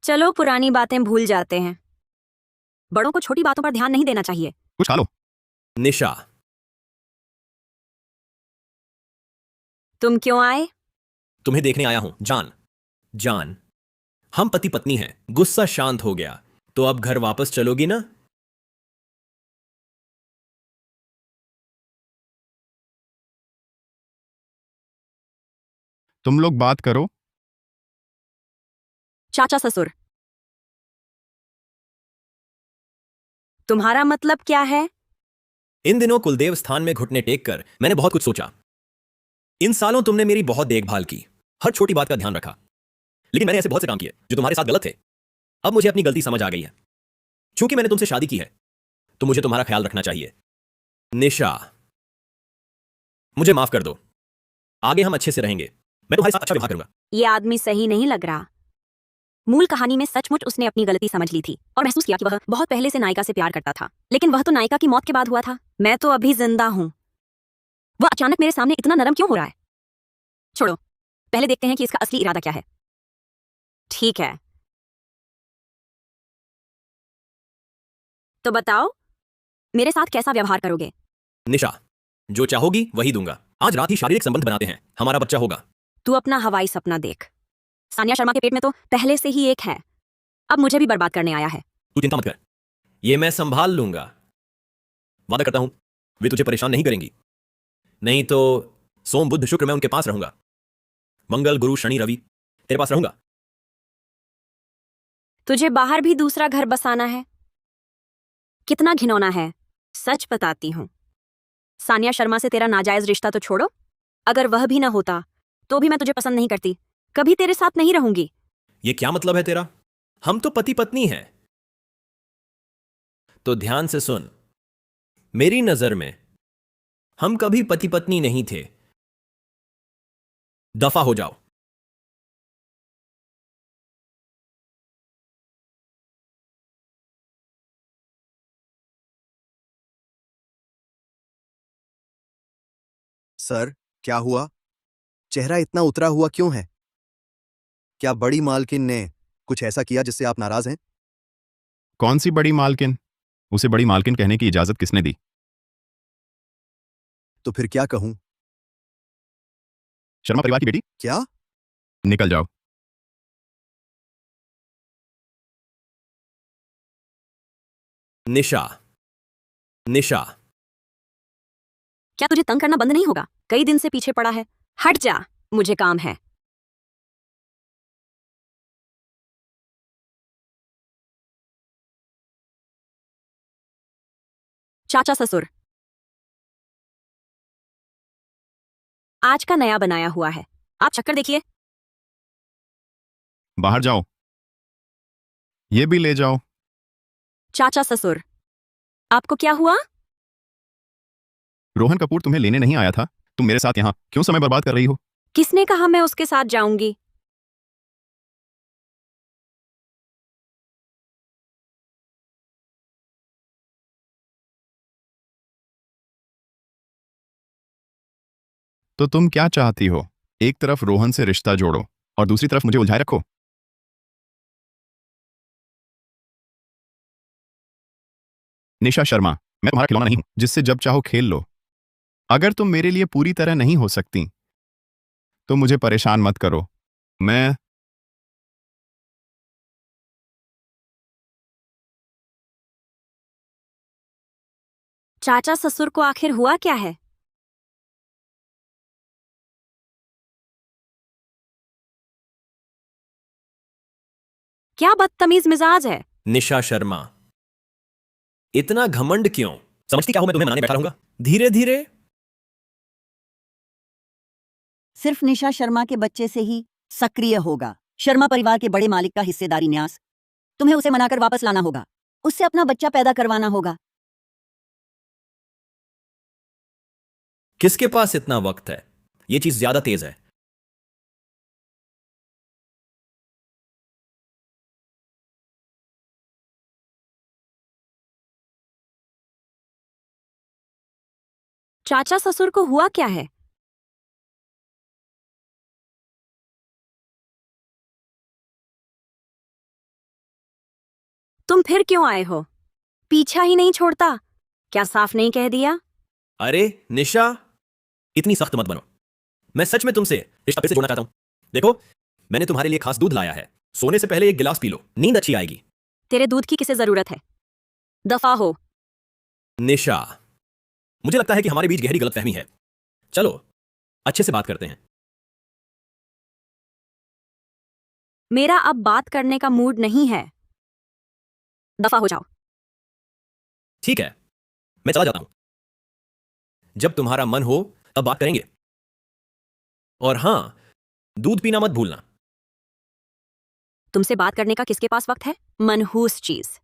चलो पुरानी बातें भूल जाते हैं। बड़ों को छोटी बातों पर ध्यान नहीं देना चाहिए।
कुछ खा लो।
निशा,
तुम क्यों आए?
तुम्हें देखने आया हूं। जान, जान, हम पति पत्नी हैं। गुस्सा शांत हो गया तो अब घर वापस चलोगी ना?
तुम लोग बात करो।
चाचा ससुर, तुम्हारा मतलब क्या है?
इन दिनों कुलदेव स्थान में घुटने टेक कर मैंने बहुत कुछ सोचा। इन सालों तुमने मेरी बहुत देखभाल की, हर छोटी बात का ध्यान रखा। लेकिन मैंने ऐसे बहुत से काम किए जो तुम्हारे साथ गलत थे। अब मुझे अपनी गलती समझ आ गई है। क्योंकि मैंने तुमसे शादी की है तो मुझे तुम्हारा ख्याल रखना चाहिए। निशा, मुझे माफ कर दो। आगे हम अच्छे से रहेंगे। मैं तुम्हारे साथ अच्छा व्यवहार करूंगा।
ये आदमी सही नहीं लग रहा। मूल कहानी में सचमुच उसने अपनी गलती समझ ली थी और महसूस किया कि वह बहुत पहले से नायिका से प्यार करता था। लेकिन वह तो नायिका की मौत के बाद हुआ था। मैं तो अभी जिंदा हूं। वह अचानक मेरे सामने इतना नरम क्यों हो रहा है? छोड़ो, पहले देखते हैं कि इसका असली इरादा क्या है। ठीक है, तो बताओ, मेरे साथ कैसा व्यवहार करोगे?
निशा, जो चाहोगी वही दूंगा। आज रात ही शारीरिक संबंध बनाते हैं, हमारा बच्चा होगा।
तू अपना हवाई सपना देख। सानिया शर्मा के पेट में तो पहले से ही एक है। अब मुझे भी बर्बाद करने आया है।
तू चिंता मत कर, ये मैं संभाल लूंगा। वादा करता हूं वे तुझे परेशान नहीं करेंगी। नहीं तो सोम बुध शुक्र मैं उनके पास रहूंगा। मंगल गुरु शनि रवि तेरे पास रहूंगा।
तुझे बाहर भी दूसरा घर बसाना है? कितना घिनौना है। सच बताती हूं, सानिया शर्मा से तेरा नाजायज रिश्ता तो छोड़ो, अगर वह भी ना होता तो भी मैं तुझे पसंद नहीं करती। कभी तेरे साथ नहीं रहूंगी।
ये क्या मतलब है तेरा? हम तो पति पत्नी हैं। तो ध्यान से सुन, मेरी नजर में हम कभी पति पत्नी नहीं थे। दफा हो जाओ।
सर, क्या हुआ? चेहरा इतना उतरा हुआ क्यों है? क्या बड़ी मालकिन ने कुछ ऐसा किया जिससे आप नाराज हैं?
कौन सी बड़ी मालकिन? उसे बड़ी मालकिन कहने की इजाजत किसने दी?
तो फिर क्या कहूं?
शर्मा परिवार की बेटी?
क्या?
निकल जाओ।
निशा, निशा,
क्या तुझे तंग करना बंद नहीं होगा? कई दिन से पीछे पड़ा है। हट जा, मुझे काम है। चाचा ससुर, आज का नया बनाया हुआ है, आप चक्कर देखिए।
बाहर जाओ। ये भी ले जाओ।
चाचा ससुर, आपको क्या हुआ?
रोहन कपूर तुम्हें लेने नहीं आया था? तुम मेरे साथ यहाँ क्यों समय बर्बाद कर रही हो?
किसने कहा मैं उसके साथ जाऊंगी?
तो तुम क्या चाहती हो? एक तरफ रोहन से रिश्ता जोड़ो और दूसरी तरफ मुझे उलझाए रखो। निशा शर्मा, मैं तुम्हारा खिलौना नहीं हूं जिससे जब चाहो खेल लो। अगर तुम मेरे लिए पूरी तरह नहीं हो सकती तो मुझे परेशान मत करो। मैं
चाचा ससुर को आखिर हुआ क्या है? क्या बदतमीज मिजाज है?
निशा शर्मा, इतना घमंड क्यों? समझती क्या हूं मैं तुम्हें मनाने बैठा रहूंगा? धीरे धीरे।
सिर्फ निशा शर्मा के बच्चे से ही सक्रिय होगा। शर्मा परिवार के बड़े मालिक का हिस्सेदारी न्यास तुम्हें उसे मनाकर वापस लाना होगा। उससे अपना बच्चा पैदा करवाना होगा।
किसके पास इतना वक्त है? यह चीज ज्यादा तेज है।
चाचा ससुर को हुआ क्या है? तुम फिर क्यों आए हो? पीछा ही नहीं छोड़ता। क्या साफ नहीं कह दिया?
अरे निशा, इतनी सख्त मत बनो। मैं सच में तुमसे रिश्ता फिर से जोड़ना चाहता हूं। देखो, मैंने तुम्हारे लिए खास दूध लाया है। सोने से पहले एक गिलास पी लो, नींद अच्छी आएगी।
तेरे दूध की किसे जरूरत है? दफा हो।
निशा, मुझे लगता है कि हमारे बीच गहरी गलतफहमी है। चलो अच्छे से बात करते हैं।
मेरा अब बात करने का मूड नहीं है। दफा हो जाओ।
ठीक है, मैं चला जाता हूं। जब तुम्हारा मन हो तब बात करेंगे। और हां, दूध पीना मत भूलना।
तुमसे बात करने का किसके पास वक्त है? मनहूस चीज।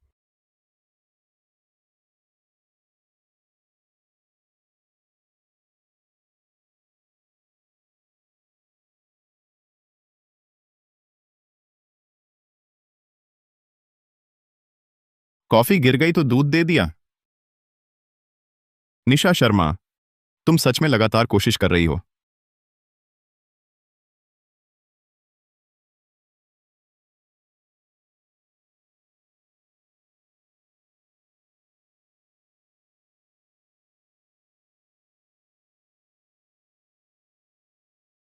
कॉफी गिर गई तो दूध दे दिया। निशा शर्मा, तुम सच में लगातार कोशिश कर रही हो।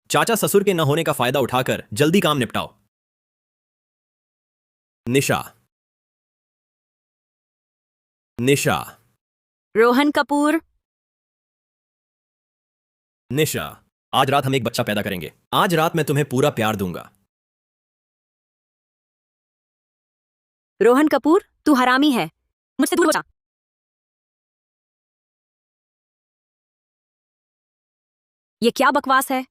चाचा ससुर के न होने का फायदा उठाकर जल्दी काम निपटाओ। निशा, निशा,
रोहन कपूर,
निशा, आज रात हम एक बच्चा पैदा करेंगे। आज रात मैं तुम्हें पूरा प्यार दूंगा।
रोहन कपूर, तू हरामी है। मुझसे दूर हो जा। ये क्या बकवास है?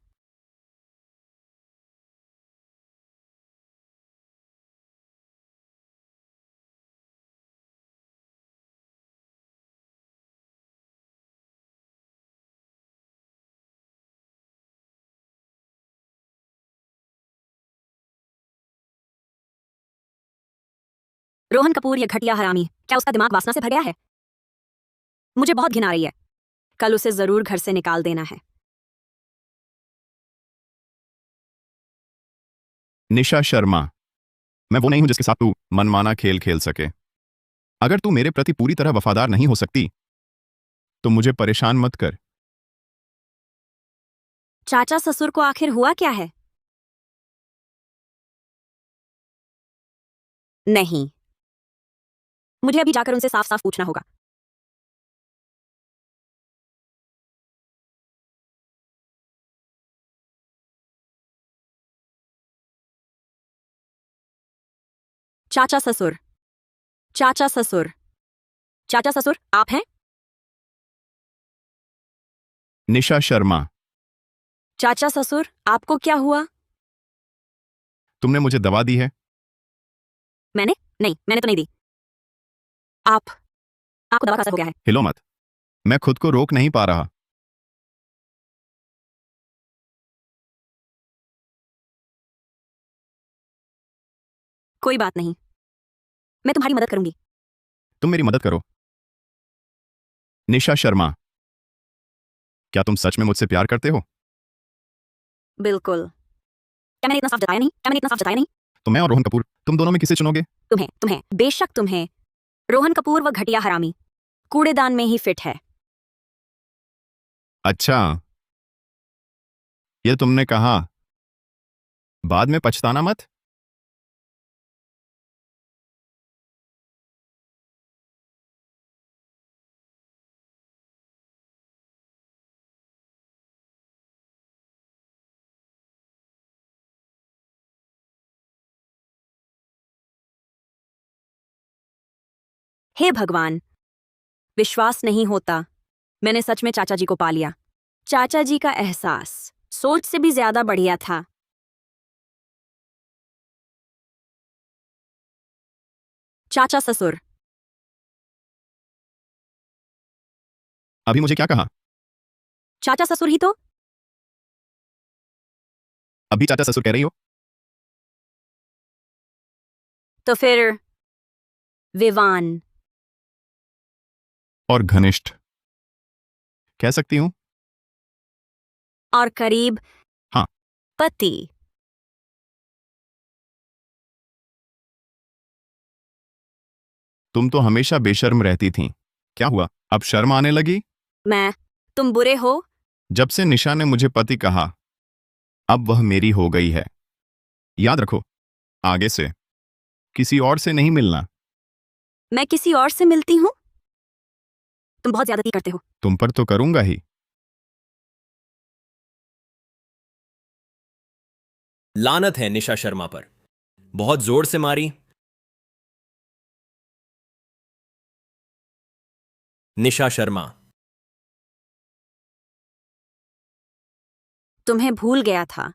रोहन कपूर, ये घटिया हरामी, क्या उसका दिमाग वासना से भर गया है? मुझे बहुत घिन आ रही है। कल उसे जरूर घर से निकाल देना है।
निशा शर्मा, मैं वो नहीं हूं जिसके साथ तू मनमाना खेल खेल सके। अगर तू मेरे प्रति पूरी तरह वफादार नहीं हो सकती तो मुझे परेशान मत कर।
चाचा ससुर को आखिर हुआ क्या है? नहीं, मुझे अभी जाकर उनसे साफ साफ पूछना होगा। चाचा ससुर, चाचा ससुर, चाचा ससुर, आप हैं?
निशा शर्मा,
चाचा ससुर, आपको क्या हुआ?
तुमने मुझे दवा दी है?
मैंने? नहीं, मैंने तो नहीं दी। आपको दवा का असर हो गया है।
हिलो मत, मैं खुद को रोक नहीं पा रहा।
कोई बात नहीं, मैं तुम्हारी मदद करूंगी।
तुम मेरी मदद करो। निशा शर्मा, क्या तुम सच में मुझसे प्यार करते हो?
बिल्कुल। क्या मैंने इतना साफ बताया नहीं? क्या मैंने इतना साफ बताया नहीं?
तो मैं और रोहन कपूर, तुम दोनों में किसे चुनोगे?
तुम्हें, बेशक तुम्हें। रोहन कपूर व घटिया हरामी कूड़ेदान में ही फिट है।
अच्छा, ये तुमने कहा, बाद में पछताना मत।
हे भगवान, विश्वास नहीं होता, मैंने सच में चाचा जी को पा लिया। चाचा जी का एहसास सोच से भी ज्यादा बढ़िया था। चाचा ससुर,
अभी मुझे क्या कहा?
चाचा ससुर ही तो।
अभी चाचा ससुर कह रही हो?
तो फिर विवान
और घनिष्ठ कह सकती हूं।
और करीब
हाँ।
पति।
तुम तो हमेशा बेशर्म रहती थीं। क्या हुआ, अब शर्म आने लगी?
तुम बुरे हो।
जब से निशा ने मुझे पति कहा, अब वह मेरी हो गई है। याद रखो, आगे से किसी और से नहीं मिलना।
मैं किसी और से मिलती हूं? तुम बहुत ज्यादती करते हो।
तुम पर तो करूंगा ही।
लानत है निशा शर्मा पर। बहुत जोर से मारी। निशा शर्मा,
तुम्हें भूल गया था।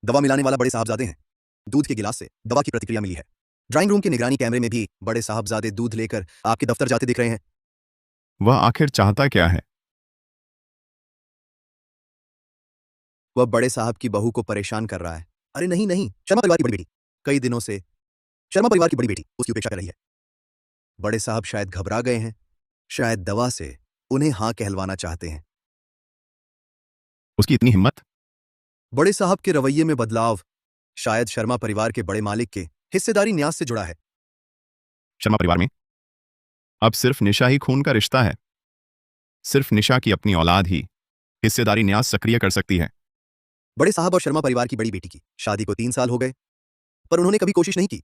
दवा मिलाने वाला बड़े साहबजादे हैं। दूध के गिलास से दवा की प्रतिक्रिया मिली है। ड्राइंग रूम के निगरानी कैमरे में भी बड़े साहबजादे दूध लेकर आपके दफ्तर जाते दिख रहे हैं।
वह आखिर चाहता क्या है?
वह बड़े साहब की बहू को परेशान कर रहा है। अरे नहीं नहीं, शर्मा परिवार की बड़ी बेटी। कई दिनों से शर्मा परिवार की बड़ी बेटी उसकी उपेक्षा कर रही है। बड़े साहब शायद घबरा गए हैं। शायद दवा से उन्हें हां कहलवाना चाहते हैं।
उसकी इतनी हिम्मत?
बड़े साहब के रवैये में बदलाव शायद शर्मा परिवार के बड़े मालिक के हिस्सेदारी न्यास से जुड़ा है।
शर्मा परिवार में अब सिर्फ निशा ही खून का रिश्ता है। सिर्फ निशा की अपनी औलाद ही हिस्सेदारी न्यास सक्रिय कर सकती है।
बड़े साहब और शर्मा परिवार की बड़ी बेटी की शादी को 3 साल हो गए, पर उन्होंने कभी कोशिश नहीं की।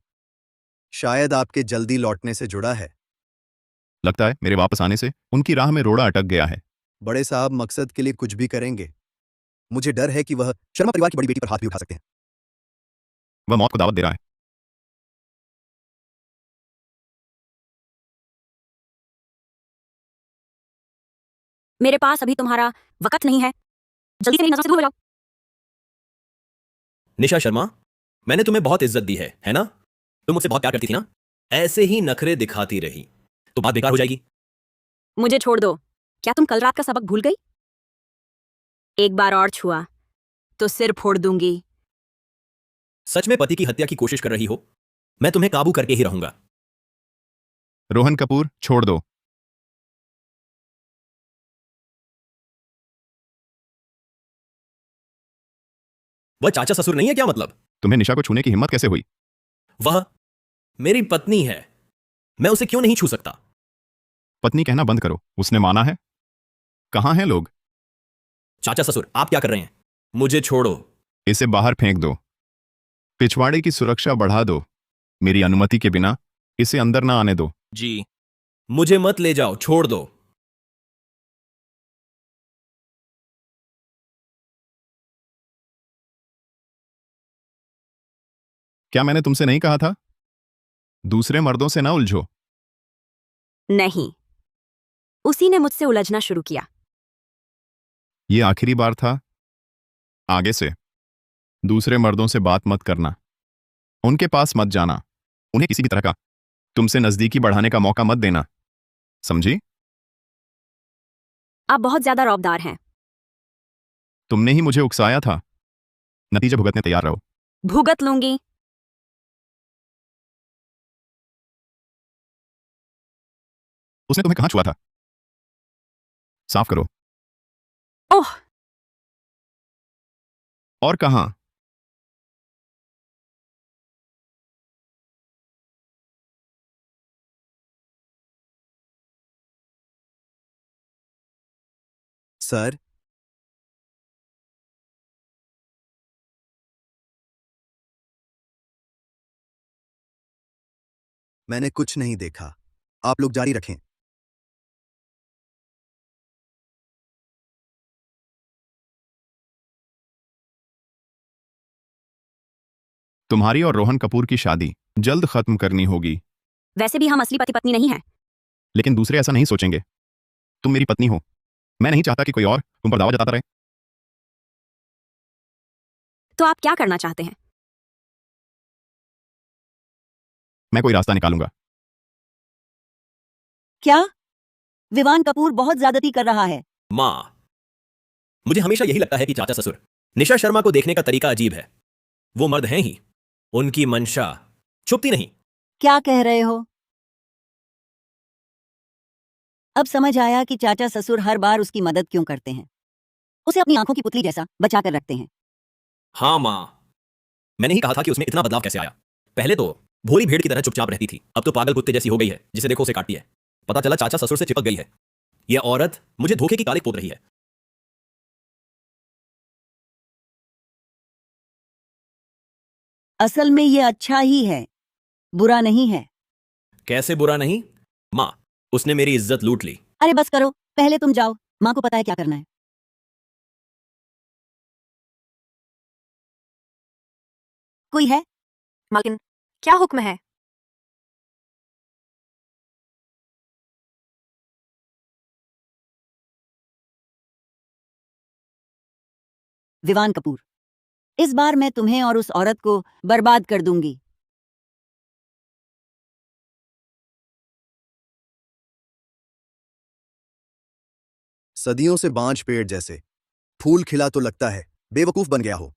शायद आपके जल्दी लौटने से जुड़ा है।
लगता है मेरे वापस आने से उनकी राह में रोड़ा अटक गया है।
बड़े साहब मकसद के लिए कुछ भी करेंगे। मुझे डर है कि वह शर्मा परिवार की बड़ी बेटी पर हाथ भी उठा सकते हैं।
वह मौत को दावत दे रहा है।
मेरे पास अभी तुम्हारा वक्त नहीं है। जल्दी से मेरी नजरों से दूर हो जाओ।
निशा शर्मा, मैंने तुम्हें बहुत इज्जत दी है ना? तुम मुझसे बहुत प्यार करती थी ना? ऐसे ही नखरे दिखाती रही तो बात बेकार हो जाएगी।
मुझे छोड़ दो। क्या तुम कल रात का सबक भूल गई? एक बार और छुआ तो सिर फोड़ दूंगी।
सच में पति की हत्या की कोशिश कर रही हो? मैं तुम्हें काबू करके ही रहूंगा।
रोहन कपूर, छोड़ दो।
वह चाचा ससुर नहीं है क्या मतलब?
तुम्हें निशा को छूने की हिम्मत कैसे हुई?
वह मेरी पत्नी है, मैं उसे क्यों नहीं छू सकता?
पत्नी कहना बंद करो, उसने माना है। कहाँ हैं लोग?
चाचा ससुर, आप क्या कर रहे हैं? मुझे छोड़ो।
इसे बाहर फेंक दो। पिछवाड़े की सुरक्षा बढ़ा दो। मेरी अनुमति के बिना इसे अंदर ना आने दो।
जी, मुझे मत ले जाओ, छोड़ दो।
क्या मैंने तुमसे नहीं कहा था? दूसरे मर्दों से ना उलझो।
नहीं, उसी ने मुझसे उलझना शुरू किया।
ये आखिरी बार था। आगे से दूसरे मर्दों से बात मत करना, उनके पास मत जाना, उन्हें किसी भी तरह का तुमसे नजदीकी बढ़ाने का मौका मत देना, समझी?
आप बहुत ज्यादा रौबदार हैं।
तुमने ही मुझे उकसाया था। नतीजा भुगतने तैयार रहो।
भुगत लूंगी।
उसने तुम्हें कहां छुआ था? साफ करो।
ओह,
और कहां?
सर, मैंने कुछ नहीं देखा। आप लोग जारी रखें।
तुम्हारी और रोहन कपूर की शादी जल्द खत्म करनी होगी।
वैसे भी हम असली पति पत्नी नहीं हैं।
लेकिन दूसरे ऐसा नहीं सोचेंगे। तुम मेरी पत्नी हो। मैं नहीं चाहता कि कोई और तुम पर दावा जताता रहे।
तो आप क्या करना चाहते हैं?
मैं कोई रास्ता निकालूंगा।
क्या? विवान कपूर बहुत ज्यादती कर रहा है।
मां, मुझे हमेशा यही लगता है कि चाचा ससुर निशा शर्मा को देखने का तरीका अजीब है। वो मर्द हैं ही, उनकी मंशा छुपती नहीं।
क्या कह रहे हो? अब समझ आया कि चाचा ससुर हर बार उसकी मदद क्यों करते हैं। उसे अपनी आंखों की पुतली जैसा बचा कर रखते हैं।
हाँ मां, मैंने ही कहा था कि उसमें इतना बदलाव कैसे आया। पहले तो भोली भेड़ की तरह चुपचाप रहती थी, अब तो पागल कुत्ते जैसी हो गई है, जिसे देखो उसे काटती है। पता चला चाचा ससुर से चिपक गई है। यह औरत मुझे धोखे की कालिक पोत रही है।
असल में ये अच्छा ही है, बुरा नहीं है।
कैसे बुरा नहीं? मां, उसने मेरी इज्जत लूट ली।
अरे बस करो, पहले तुम जाओ, मां को पता है क्या करना है। कोई है?
मालकिन, क्या हुक्म है?
विवान कपूर, इस बार मैं तुम्हें और उस औरत को बर्बाद कर दूंगी।
सदियों से बांझ पेड़ जैसे फूल खिला तो लगता है बेवकूफ बन गया हो।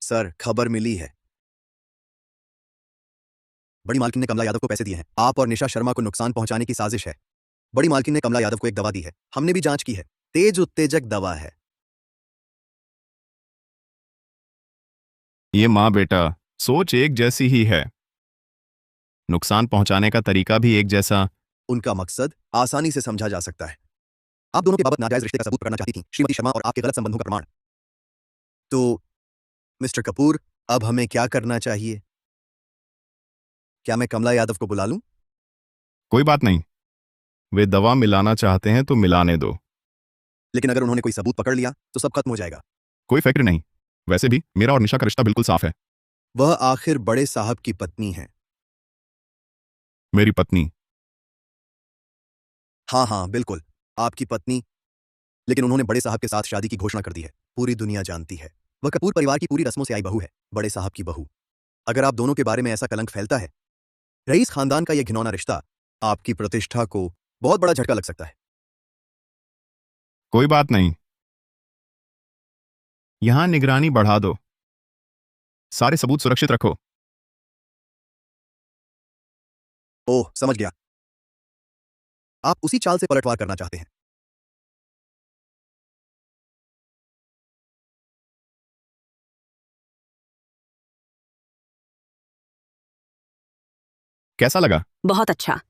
सर, खबर मिली है। बड़ी मालकिन ने कमला यादव को पैसे दिए हैं। आप और निशा शर्मा को नुकसान पहुंचाने की साजिश है। बड़ी मालकिन ने कमला यादव को एक दवा दी है, हमने भी जांच की है। तेज उत्तेजक दवा है।
ये माँ बेटा सोच एक जैसी ही है, नुकसान पहुंचाने का तरीका भी एक जैसा।
उनका मकसद आसानी से समझा जा सकता है। आप दोनों के बाबत नाजायज रिश्ते का सबूत पकड़ना चाहती थी, श्रीमती शर्मा और आपके गलत संबंधों का प्रमाण। तो मिस्टर कपूर, अब हमें क्या करना चाहिए? क्या मैं कमला यादव को बुला लूं?
कोई बात नहीं, वे दवा मिलाना चाहते हैं तो मिलाने दो।
लेकिन अगर उन्होंने कोई सबूत पकड़ लिया तो सब खत्म हो जाएगा।
कोई फिक्र नहीं, वैसे भी मेरा और निशा का रिश्ता बिल्कुल साफ है।
वह आखिर बड़े साहब की पत्नी है।
मेरी पत्नी।
हाँ हाँ, बिल्कुल आपकी पत्नी। लेकिन उन्होंने बड़े साहब के साथ शादी की घोषणा कर दी है। पूरी दुनिया जानती है वह कपूर परिवार की पूरी रस्मों से आई बहू है, बड़े साहब की बहू। अगर आप दोनों के बारे में ऐसा कलंक फैलता है, रईस खानदान का यह घिनौना रिश्ता आपकी प्रतिष्ठा को बहुत बड़ा झटका लग सकता है।
कोई बात नहीं, यहां निगरानी बढ़ा दो, सारे सबूत सुरक्षित रखो।
ओह, समझ गया। आप उसी चाल से पलटवार करना चाहते हैं।
कैसा लगा?
बहुत अच्छा।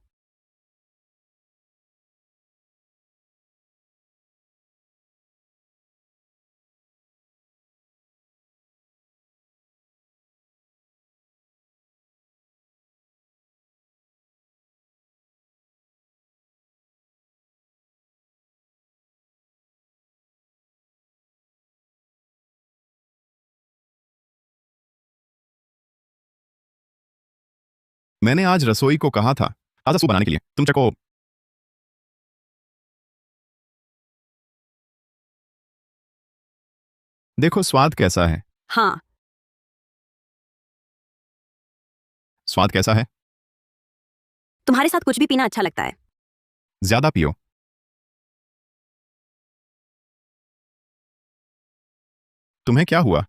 मैंने आज रसोई को कहा था ताजा सूप बनाने के लिए। तुम चको। देखो स्वाद कैसा है।
हाँ,
स्वाद कैसा है?
तुम्हारे साथ कुछ भी पीना अच्छा लगता है।
ज्यादा पियो। तुम्हें क्या हुआ?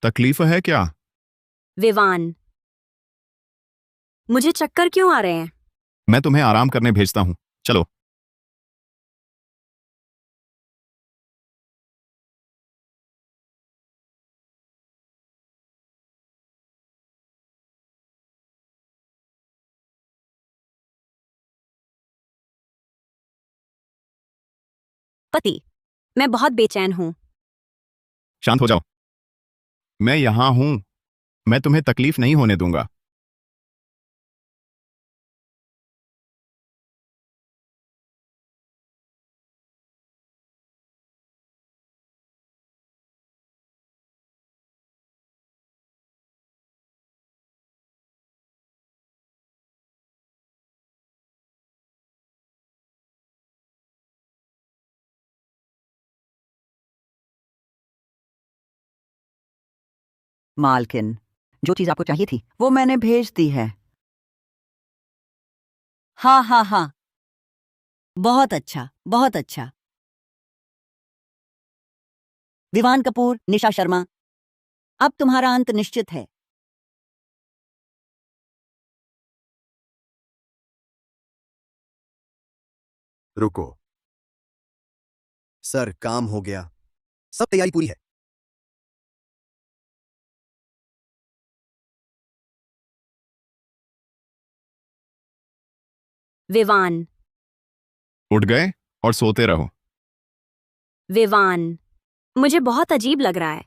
तकलीफ है क्या?
विवान, मुझे चक्कर क्यों आ रहे हैं?
मैं तुम्हें आराम करने भेजता हूं। चलो।
पति, मैं बहुत बेचैन हूं।
शांत हो जाओ। मैं यहां हूं। मैं तुम्हें तकलीफ नहीं होने दूंगा।
मालकिन, जो चीज आपको चाहिए थी वो मैंने भेज दी है। हाँ हाँ हाँ, बहुत अच्छा, बहुत अच्छा। विवान कपूर, निशा शर्मा, अब तुम्हारा अंत निश्चित है।
रुको सर, काम हो गया, सब तैयारी पूरी है।
विवान,
उठ गए और सोते रहो।
विवान, मुझे बहुत अजीब लग रहा है।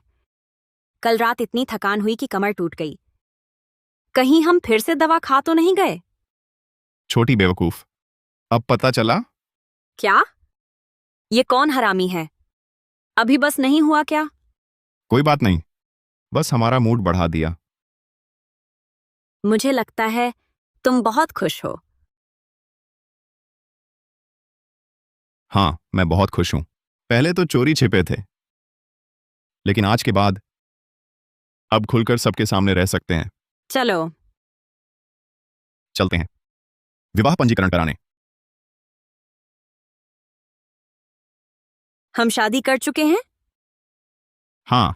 कल रात इतनी थकान हुई कि कमर टूट गई। कहीं हम फिर से दवा खा तो नहीं गए?
छोटी बेवकूफ, अब पता चला?
क्या? ये कौन हरामी है? अभी बस नहीं हुआ क्या?
कोई बात नहीं, बस हमारा मूड बढ़ा दिया।
मुझे लगता है तुम बहुत खुश हो।
हाँ, मैं बहुत खुश हूं। पहले तो चोरी छिपे थे, लेकिन आज के बाद अब खुलकर सबके सामने रह सकते हैं।
चलो।
चलते हैं विवाह पंजीकरण कराने।
हम शादी कर चुके हैं?
हाँ,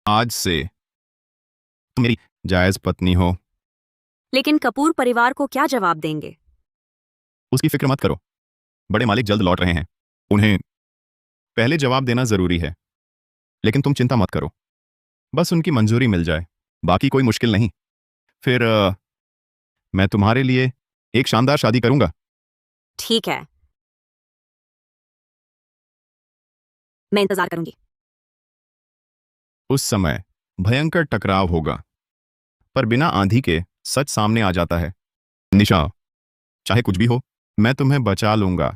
आज से तुम मेरी जायज पत्नी हो।
लेकिन कपूर परिवार को क्या जवाब देंगे?
उसकी फिक्र मत करो, बड़े मालिक जल्द लौट रहे हैं। उन्हें पहले जवाब देना जरूरी है, लेकिन तुम चिंता मत करो, बस उनकी मंजूरी मिल जाए, बाकी कोई मुश्किल नहीं। फिर मैं तुम्हारे लिए एक शानदार शादी करूंगा।
ठीक है, मैं इंतजार करूंगी।
उस समय भयंकर टकराव होगा, पर बिना आंधी के सच सामने आ जाता है। निशा, चाहे कुछ भी हो, मैं तुम्हें बचा लूंगा।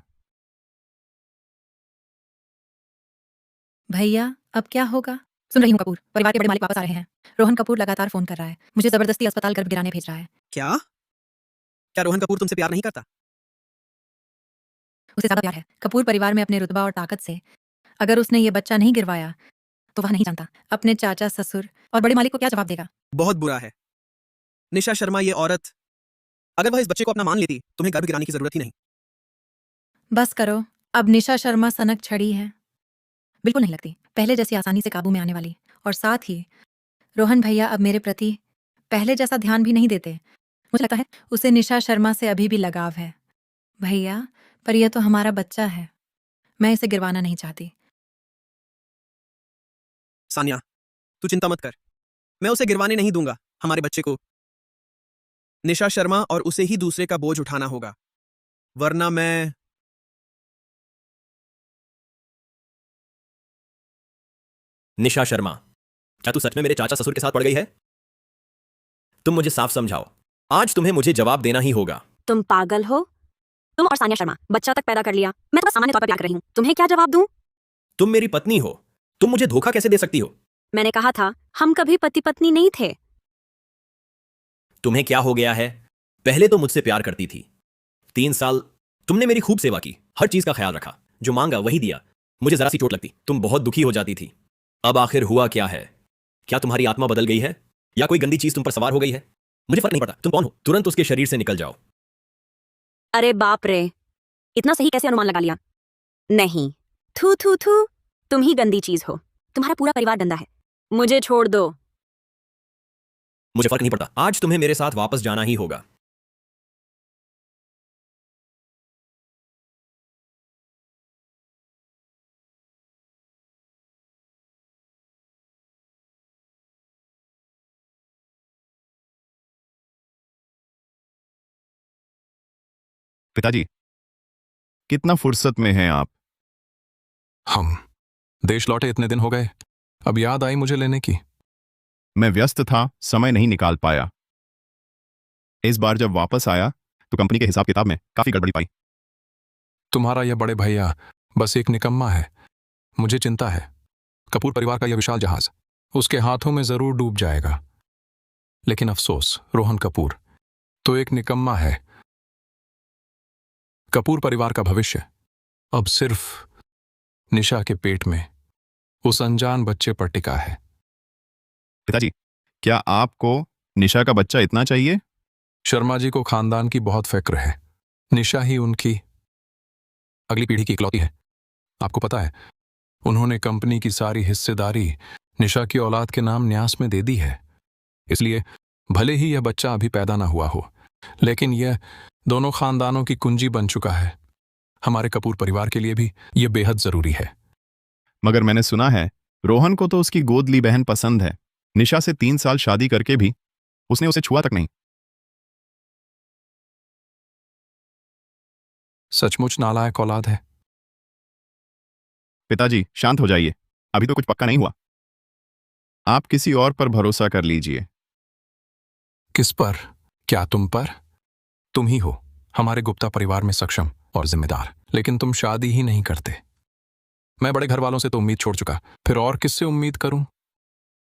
भैया अब क्या होगा? सुन रही हूँ कपूर परिवार के बड़े मालिक वापस आ रहे हैं। रोहन कपूर लगातार फोन कर रहा है, मुझे जबरदस्ती अस्पताल गर्भ गिराने भेज रहा है।
क्या? क्या रोहन कपूर तुमसे प्यार नहीं करता?
उसे ज्यादा प्यार है कपूर परिवार में अपने रुतबा और ताकत से। अगर उसने ये बच्चा नहीं गिरवाया तो वह नहीं जानता अपने चाचा, ससुर और बड़े मालिक को क्या जवाब देगा।
बहुत बुरा है। निशा शर्मा ये औरत, अगर वह इस बच्चे को अपना मान लेती, तुम्हें गर्भ गिराने की जरूरत ही नहीं।
बस करो, अब निशा शर्मा सनक छड़ी है, बिल्कुल नहीं लगती पहले जैसी आसानी से काबू में आने वाली। और साथ ही रोहन भैया अब मेरे प्रति पहले जैसा ध्यान भी नहीं देते। मुझे लगता है उसे निशा शर्मा से अभी भी लगाव है। भैया, पर यह तो हमारा बच्चा है, मैं इसे गिरवाना नहीं चाहती।
सानिया, तू चिंता मत कर, मैं उसे गिरवाने नहीं दूंगा। हमारे बच्चे को
निशा शर्मा और उसे ही दूसरे का बोझ उठाना होगा, वरना मैं।
निशा शर्मा, क्या तू सच में मेरे चाचा ससुर के साथ पड़ गई है? तुम मुझे साफ समझाओ, आज तुम्हें मुझे जवाब देना ही होगा।
तुम पागल हो? तुम और सानिया शर्मा बच्चा तक पैदा कर लिया, मैं तो बस सामान्य तौर पर प्यार कर रही हूँ, तुम्हें क्या जवाब दूं?
तुम मेरी पत्नी हो, तुम मुझे धोखा कैसे दे सकती हो?
मैंने कहा था हम कभी पति पत्नी नहीं थे।
तुम्हें क्या हो गया है? पहले तो मुझसे प्यार करती थी, 3 साल तुमने मेरी खूब सेवा की, हर चीज का ख्याल रखा, जो मांगा वही दिया। मुझे जरा सी चोट लगती तुम बहुत दुखी हो जाती थी। अब आखिर हुआ क्या है? क्या तुम्हारी आत्मा बदल गई है या कोई गंदी चीज तुम पर सवार हो गई है? मुझे फर्क नहीं पड़ता तुम कौन हो, तुरंत उसके शरीर से निकल जाओ।
अरे बाप रे, इतना सही कैसे अनुमान लगा लिया? नहीं, थू थू थू, तुम ही गंदी चीज हो, तुम्हारा पूरा परिवार गंदा है, मुझे छोड़ दो।
मुझे फर्क नहीं पड़ता, आज तुम्हें मेरे साथ वापस जाना ही होगा।
पिताजी, कितना फुर्सत में हैं आप?
हम देश लौटे इतने दिन हो गए, अब याद आई मुझे लेने की।
मैं व्यस्त था, समय नहीं निकाल पाया। इस बार जब वापस आया तो कंपनी के हिसाब किताब में काफी गड़बड़ी पाई।
तुम्हारा यह बड़े भैया बस एक निकम्मा है, मुझे चिंता है। कपूर परिवार का यह विशाल जहाज उसके हाथों में जरूर डूब जाएगा, लेकिन अफसोस रोहन कपूर तो एक निकम्मा है। कपूर परिवार का भविष्य अब सिर्फ निशा के पेट में उस अनजान बच्चे पर टिका है।
पिताजी, क्या आपको निशा का बच्चा इतना चाहिए?
शर्मा जी को खानदान की बहुत फिक्र है, निशा ही उनकी अगली पीढ़ी की इकलौती है। आपको पता है, उन्होंने कंपनी की सारी हिस्सेदारी निशा की औलाद के नाम न्यास में दे दी है। इसलिए भले ही यह बच्चा अभी पैदा ना हुआ हो, लेकिन यह दोनों खानदानों की कुंजी बन चुका है। हमारे कपूर परिवार के लिए भी यह बेहद जरूरी है।
मगर मैंने सुना है रोहन को तो उसकी गोद ली बहन पसंद है। निशा से 3 साल शादी करके भी उसने उसे छुआ तक नहीं।
सचमुच नालायक औलाद है।
पिताजी, शांत हो जाइए, अभी तो कुछ पक्का नहीं हुआ। आप किसी और पर भरोसा कर लीजिए।
किस पर? क्या तुम पर? तुम ही हो हमारे गुप्ता परिवार में सक्षम और जिम्मेदार, लेकिन तुम शादी ही नहीं करते। मैं बड़े घर वालों से तो उम्मीद छोड़ चुका, फिर और किससे उम्मीद करूं?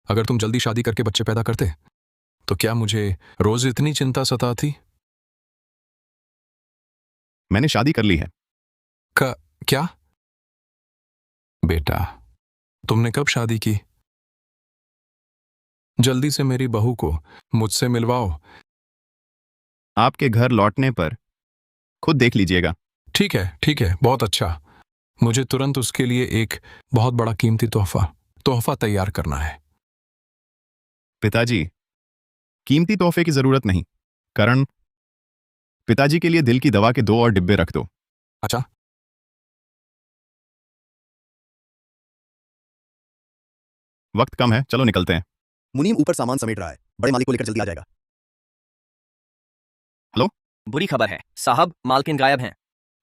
अगर तुम जल्दी शादी करके बच्चे पैदा करते तो क्या मुझे रोज इतनी चिंता सताती?
मैंने शादी कर ली है।
क्या? बेटा, तुमने कब शादी की? जल्दी से मेरी बहू को मुझसे मिलवाओ।
आपके घर लौटने पर खुद देख लीजिएगा।
ठीक है, बहुत अच्छा। मुझे तुरंत उसके लिए एक बहुत बड़ा कीमती तोहफा तैयार करना है।
पिताजी, कीमती तोहफे की जरूरत नहीं। करण, पिताजी के लिए दिल की दवा के 2 और डिब्बे रख दो।
अच्छा।
वक्त कम है, चलो निकलते हैं।
मुनीम ऊपर सामान समेट रहा है, बड़े मालिक को लेकर जल्दी आ जाएगा।
बुरी खबर है साहब, मालकिन गायब हैं।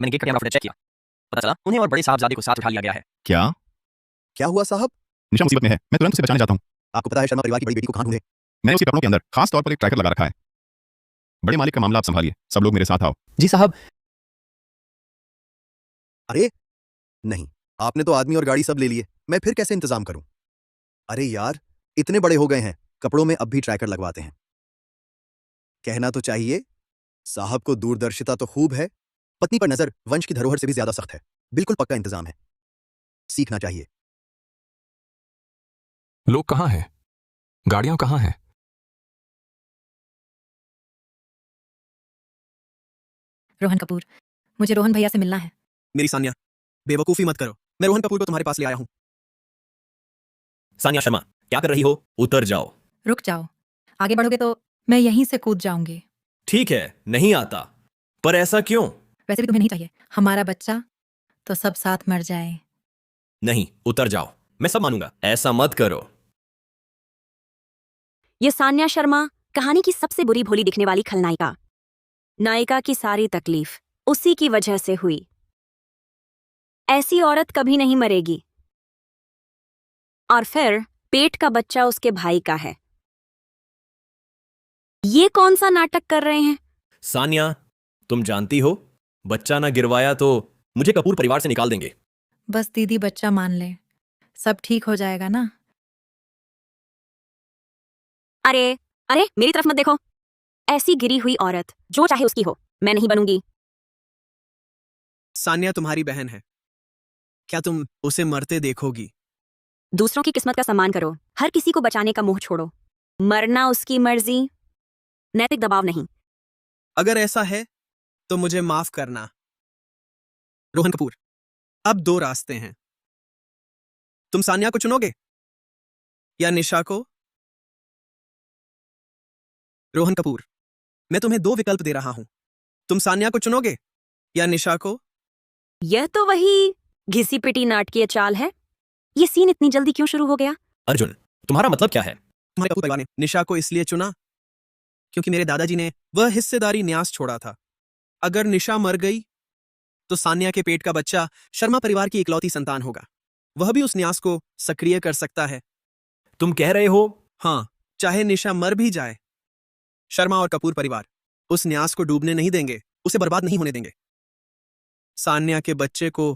मैंने गेट का कैमरा फुटेज चेक किया, पता चला उन्हें और बड़े साहबजादे को साथ उठा लिया गया है।
क्या हुआ साहब?
निशा मुसीबत में है, मैं तुरंत उसे बचाने जाता हूँ।
आपको पता है शर्मा परिवार की बड़ी बेटी को कहां ढूंढे?
मैंने उसके कपड़ों के अंदर खास तौर पर एक ट्रैकर लगा रखा है। बड़े मालिक का मामला आप संभालिए, सब लोग मेरे साथ आओ।
जी साहब।
अरे नहीं, आपने तो आदमी और गाड़ी सब ले लिए, मैं फिर कैसे इंतजाम करूं? अरे यार, इतने बड़े हो गए हैं, कपड़ों में अब भी ट्रैकर लगवाते हैं। कहना तो चाहिए, साहब को दूरदर्शिता तो खूब है, पत्नी पर नजर वंश की धरोहर से भी ज्यादा सख्त है। बिल्कुल पक्का इंतजाम है, सीखना चाहिए।
लोग कहाँ हैं? गाड़ियां कहाँ हैं?
रोहन कपूर, मुझे रोहन भैया से मिलना है।
मेरी सान्या, बेवकूफी मत करो, मैं रोहन कपूर को तुम्हारे पास ले आया हूं।
सानिया शर्मा, क्या कर रही हो? उतर जाओ।
रुक जाओ, आगे बढ़ोगे तो मैं यहीं से कूद जाऊंगी।
ठीक है, नहीं आता, पर ऐसा क्यों?
वैसे भी तुम्हें नहीं चाहिए हमारा बच्चा, तो सब साथ मर जाए।
नहीं, उतर जाओ, मैं सब मानूंगा, ऐसा मत करो।
ये सान्या शर्मा कहानी की सबसे बुरी भोली दिखने वाली खलनायिका। नायिका की सारी तकलीफ उसी की वजह से हुई। ऐसी औरत कभी नहीं मरेगी। और फिर पेट का बच्चा उसके भाई का है। ये कौन सा नाटक कर रहे हैं?
सानिया, तुम जानती हो, बच्चा ना गिरवाया तो मुझे कपूर परिवार से निकाल देंगे।
बस दीदी बच्चा मान ले, सब ठीक हो जाएगा ना।
अरे अरे, मेरी तरफ मत देखो। ऐसी गिरी हुई औरत जो चाहे उसकी हो, मैं नहीं बनूंगी।
सान्या तुम्हारी बहन है, क्या तुम उसे मरते देखोगी?
दूसरों की किस्मत का सम्मान करो, हर किसी को बचाने का मोह छोड़ो। मरना उसकी मर्जी, नैतिक दबाव नहीं।
अगर ऐसा है तो मुझे माफ करना। रोहन कपूर, अब दो रास्ते हैं। तुम सान्या को चुनोगे या निशा को? रोहन कपूर, मैं तुम्हें दो विकल्प दे रहा हूं। तुम सान्या को चुनोगे या निशा को?
यह तो वही घिसी पिटी नाटकीय चाल है। ये सीन इतनी जल्दी क्यों शुरू हो गया?
अर्जुन, तुम्हारा मतलब क्या है?
तुम्हारे कपूर परिवार ने निशा को इसलिए चुना क्योंकि मेरे दादाजी ने वह हिस्सेदारी न्यास छोड़ा था। अगर निशा मर गई तो सान्या के पेट का बच्चा शर्मा परिवार की इकलौती संतान होगा। वह भी उस न्यास को सक्रिय कर सकता है।
तुम कह रहे हो?
हाँ, चाहे निशा मर भी जाए, शर्मा और कपूर परिवार उस न्यास को डूबने नहीं देंगे, उसे बर्बाद नहीं होने देंगे। सान्या के बच्चे को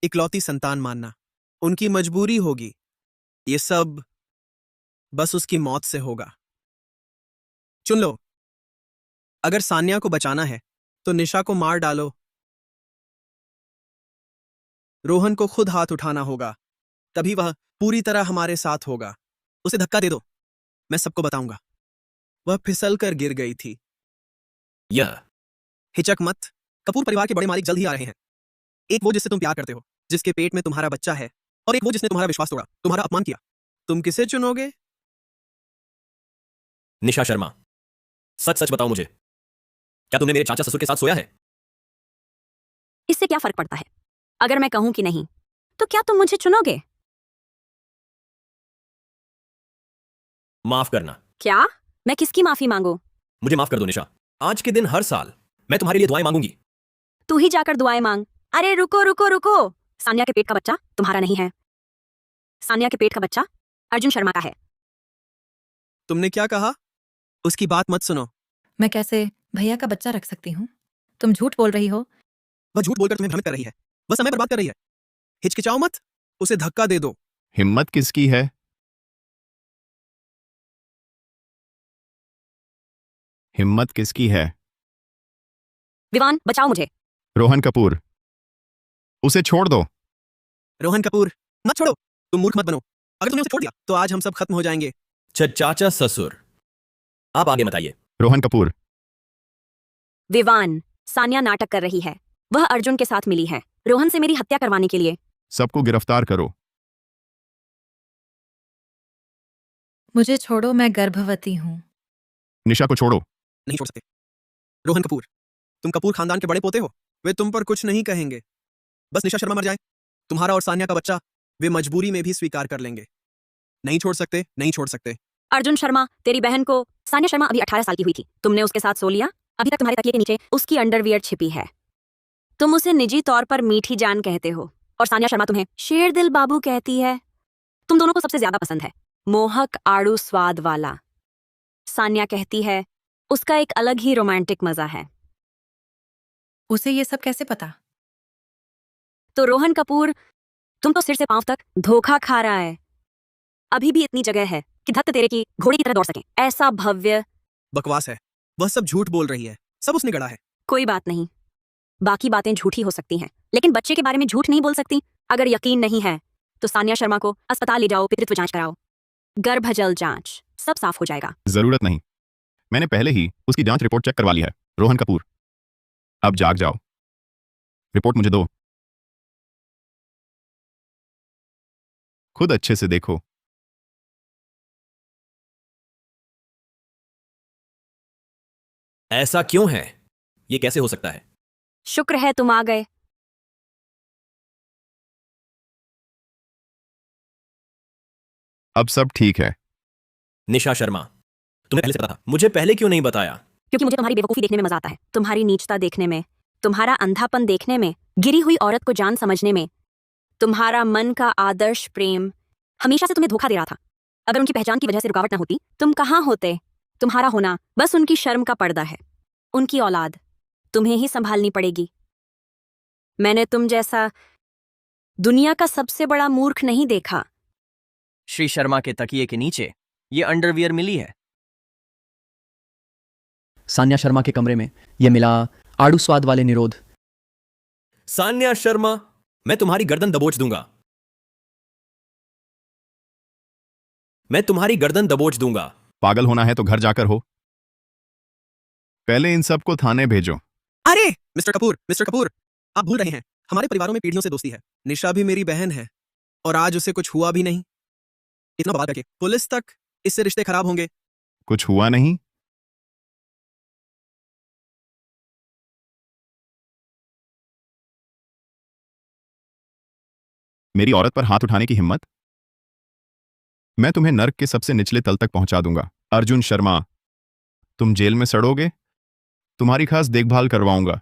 इकलौती संतान मानना उनकी मजबूरी होगी। ये सब बस उसकी मौत से होगा। चुन लो। अगर सान्या को बचाना है तो निशा को मार डालो। रोहन को खुद हाथ उठाना होगा, तभी वह पूरी तरह हमारे साथ होगा। उसे धक्का दे दो, मैं सबको बताऊंगा। वह फिसल कर गिर गई थी।
यह
हिचक मत, कपूर परिवार के बड़े मालिक जल्द ही आ रहे हैं। एक वो जिससे तुम प्यार करते हो, जिसके पेट में तुम्हारा बच्चा है, और एक वो जिसने तुम्हारा विश्वास तोड़ा, तुम्हारा अपमान किया। तुम किसे चुनोगे?
निशा शर्मा, सच सच बताओ मुझे, क्या तुमने मेरे चाचा ससुर के साथ सोया है?
इससे क्या फर्क पड़ता है? अगर मैं कहूं कि नहीं, तो क्या तुम मुझे चुनोगे?
माफ करना।
क्या? मैं किसकी माफी मांगू?
मुझे माफ कर दो निशा। आज के दिन हर साल मैं तुम्हारे लिए दुआएं मांगूंगी।
तू ही जाकर दुआएं मांग। अरे रुको रुको रुको, सान्या के पेट का बच्चा तुम्हारा नहीं है। सान्या के पेट का बच्चा अर्जुन शर्मा का है।
तुमने क्या कहा? उसकी बात मत सुनो।
मैं कैसे भैया का बच्चा रख सकती हूँ? तुम झूठ बोल रही हो।
वह झूठ बोलकर तुम्हें भ्रमित कर रही है, वह समय बर्बाद कर रही है। हिचकिचाओ मत, उसे धक्का दे दो।
हिम्मत किसकी है? हिम्मत किसकी है?
विवान, बचाओ मुझे।
रोहन कपूर, उसे छोड़ दो।
रोहन कपूर, मत छोड़ो। तुम मूर्ख मत बनो। अगर तुमने उसे छोड़ दिया तो आज हम सब खत्म हो जाएंगे।
चाचा ससुर, आप आगे बताइए।
रोहन कपूर,
विवान, सान्या नाटक कर रही है। वह अर्जुन के साथ मिली है रोहन से मेरी हत्या करवाने के लिए।
सबको गिरफ्तार करो।
मुझे छोड़ो, मैं गर्भवती हूँ।
निशा को छोड़ो।
नहीं छोड़ सकते। रोहन कपूर, तुम कपूर खानदान के बड़े पोते हो, वे तुम पर कुछ नहीं कहेंगे। बस निशा शर्मा मर जाए, तुम्हारा और सान्या का बच्चा वे मजबूरी में भी स्वीकार कर लेंगे। नहीं छोड़ सकते, नहीं छोड़ सकते।
अर्जुन शर्मा, तेरी बहन को, सान्या शर्मा अभी 18 साल की हुई थी, तुमने उसके साथ सो लिया। अभी तक तुम्हारे तकिए के नीचे उसकी अंडरवियर छिपी है। तुम उसे निजी तौर पर मीठी जान कहते हो, और सान्या शर्मा तुम्हें शेर दिल बाबू कहती है। तुम दोनों को सबसे ज्यादा पसंद है मोहक आड़ू स्वाद वाला। सान्या कहती है उसका एक अलग ही रोमांटिक मजा है।
उसे ये सब कैसे पता?
तो रोहन कपूर, तुम तो सिर से पांव तक धोखा खा रहा है। अभी भी इतनी जगह है कि धत्त तेरे की घोड़ी की तरह दौड़ सके। ऐसा भव्य।
बकवास है, वह सब झूठ बोल रही है, सब उसने गढ़ा है।
कोई बात नहीं, बाकी बातें झूठी हो सकती हैं, लेकिन बच्चे के बारे में झूठ नहीं बोल सकती। अगर यकीन नहीं है तो सान्या शर्मा को अस्पताल ले जाओ, पितृत्व जांच कराओ, गर्भजल जांच, सब साफ हो जाएगा।
जरूरत नहीं, मैंने पहले ही उसकी जांच रिपोर्ट चेक करवा ली है। रोहन कपूर, अब जाग जाओ, रिपोर्ट मुझे दो। खुद अच्छे से देखो।
ऐसा क्यों है? ये कैसे हो सकता है?
शुक्र है तुम आ गए।
अब सब ठीक है।
निशा शर्मा, तुम्हें पहले से पता था, मुझे पहले क्यों नहीं बताया?
क्योंकि मुझे तुम्हारी बेवकूफी देखने में मजा आता है, तुम्हारी नीचता देखने में, तुम्हारा अंधापन देखने में, गिरी हुई औरत को जान समझने में। तुम्हारा मन का आदर्श प्रेम हमेशा से तुम्हें धोखा दे रहा था। अगर उनकी पहचान की वजह से रुकावट ना होती, तुम कहाँ होते? तुम्हारा होना बस उनकी शर्म का पर्दा है। उनकी औलाद तुम्हें ही संभालनी पड़ेगी। मैंने तुम जैसा दुनिया का सबसे बड़ा मूर्ख नहीं देखा।
श्री शर्मा के तकिए के नीचे ये अंडरवियर मिली है।
सान्या शर्मा के कमरे में यह मिला आड़ू स्वाद वाले निरोध।
सान्या शर्मा, मैं तुम्हारी गर्दन दबोच दूंगा। मैं तुम्हारी गर्दन दबोच दूंगा।
पागल होना है तो घर जाकर हो, पहले इन सबको थाने भेजो।
अरे मिस्टर कपूर, आप भूल रहे हैं, हमारे परिवारों में पीढ़ियों से दोस्ती है। निशा भी मेरी बहन है और आज उसे कुछ हुआ भी नहीं। इतना बवाल करके पुलिस तक इससे रिश्ते खराब होंगे।
कुछ हुआ नहीं? मेरी औरत पर हाथ उठाने की हिम्मत? मैं तुम्हें नर्क के सबसे निचले तल तक पहुंचा दूंगा। अर्जुन शर्मा, तुम जेल में सड़ोगे, तुम्हारी खास देखभाल करवाऊंगा,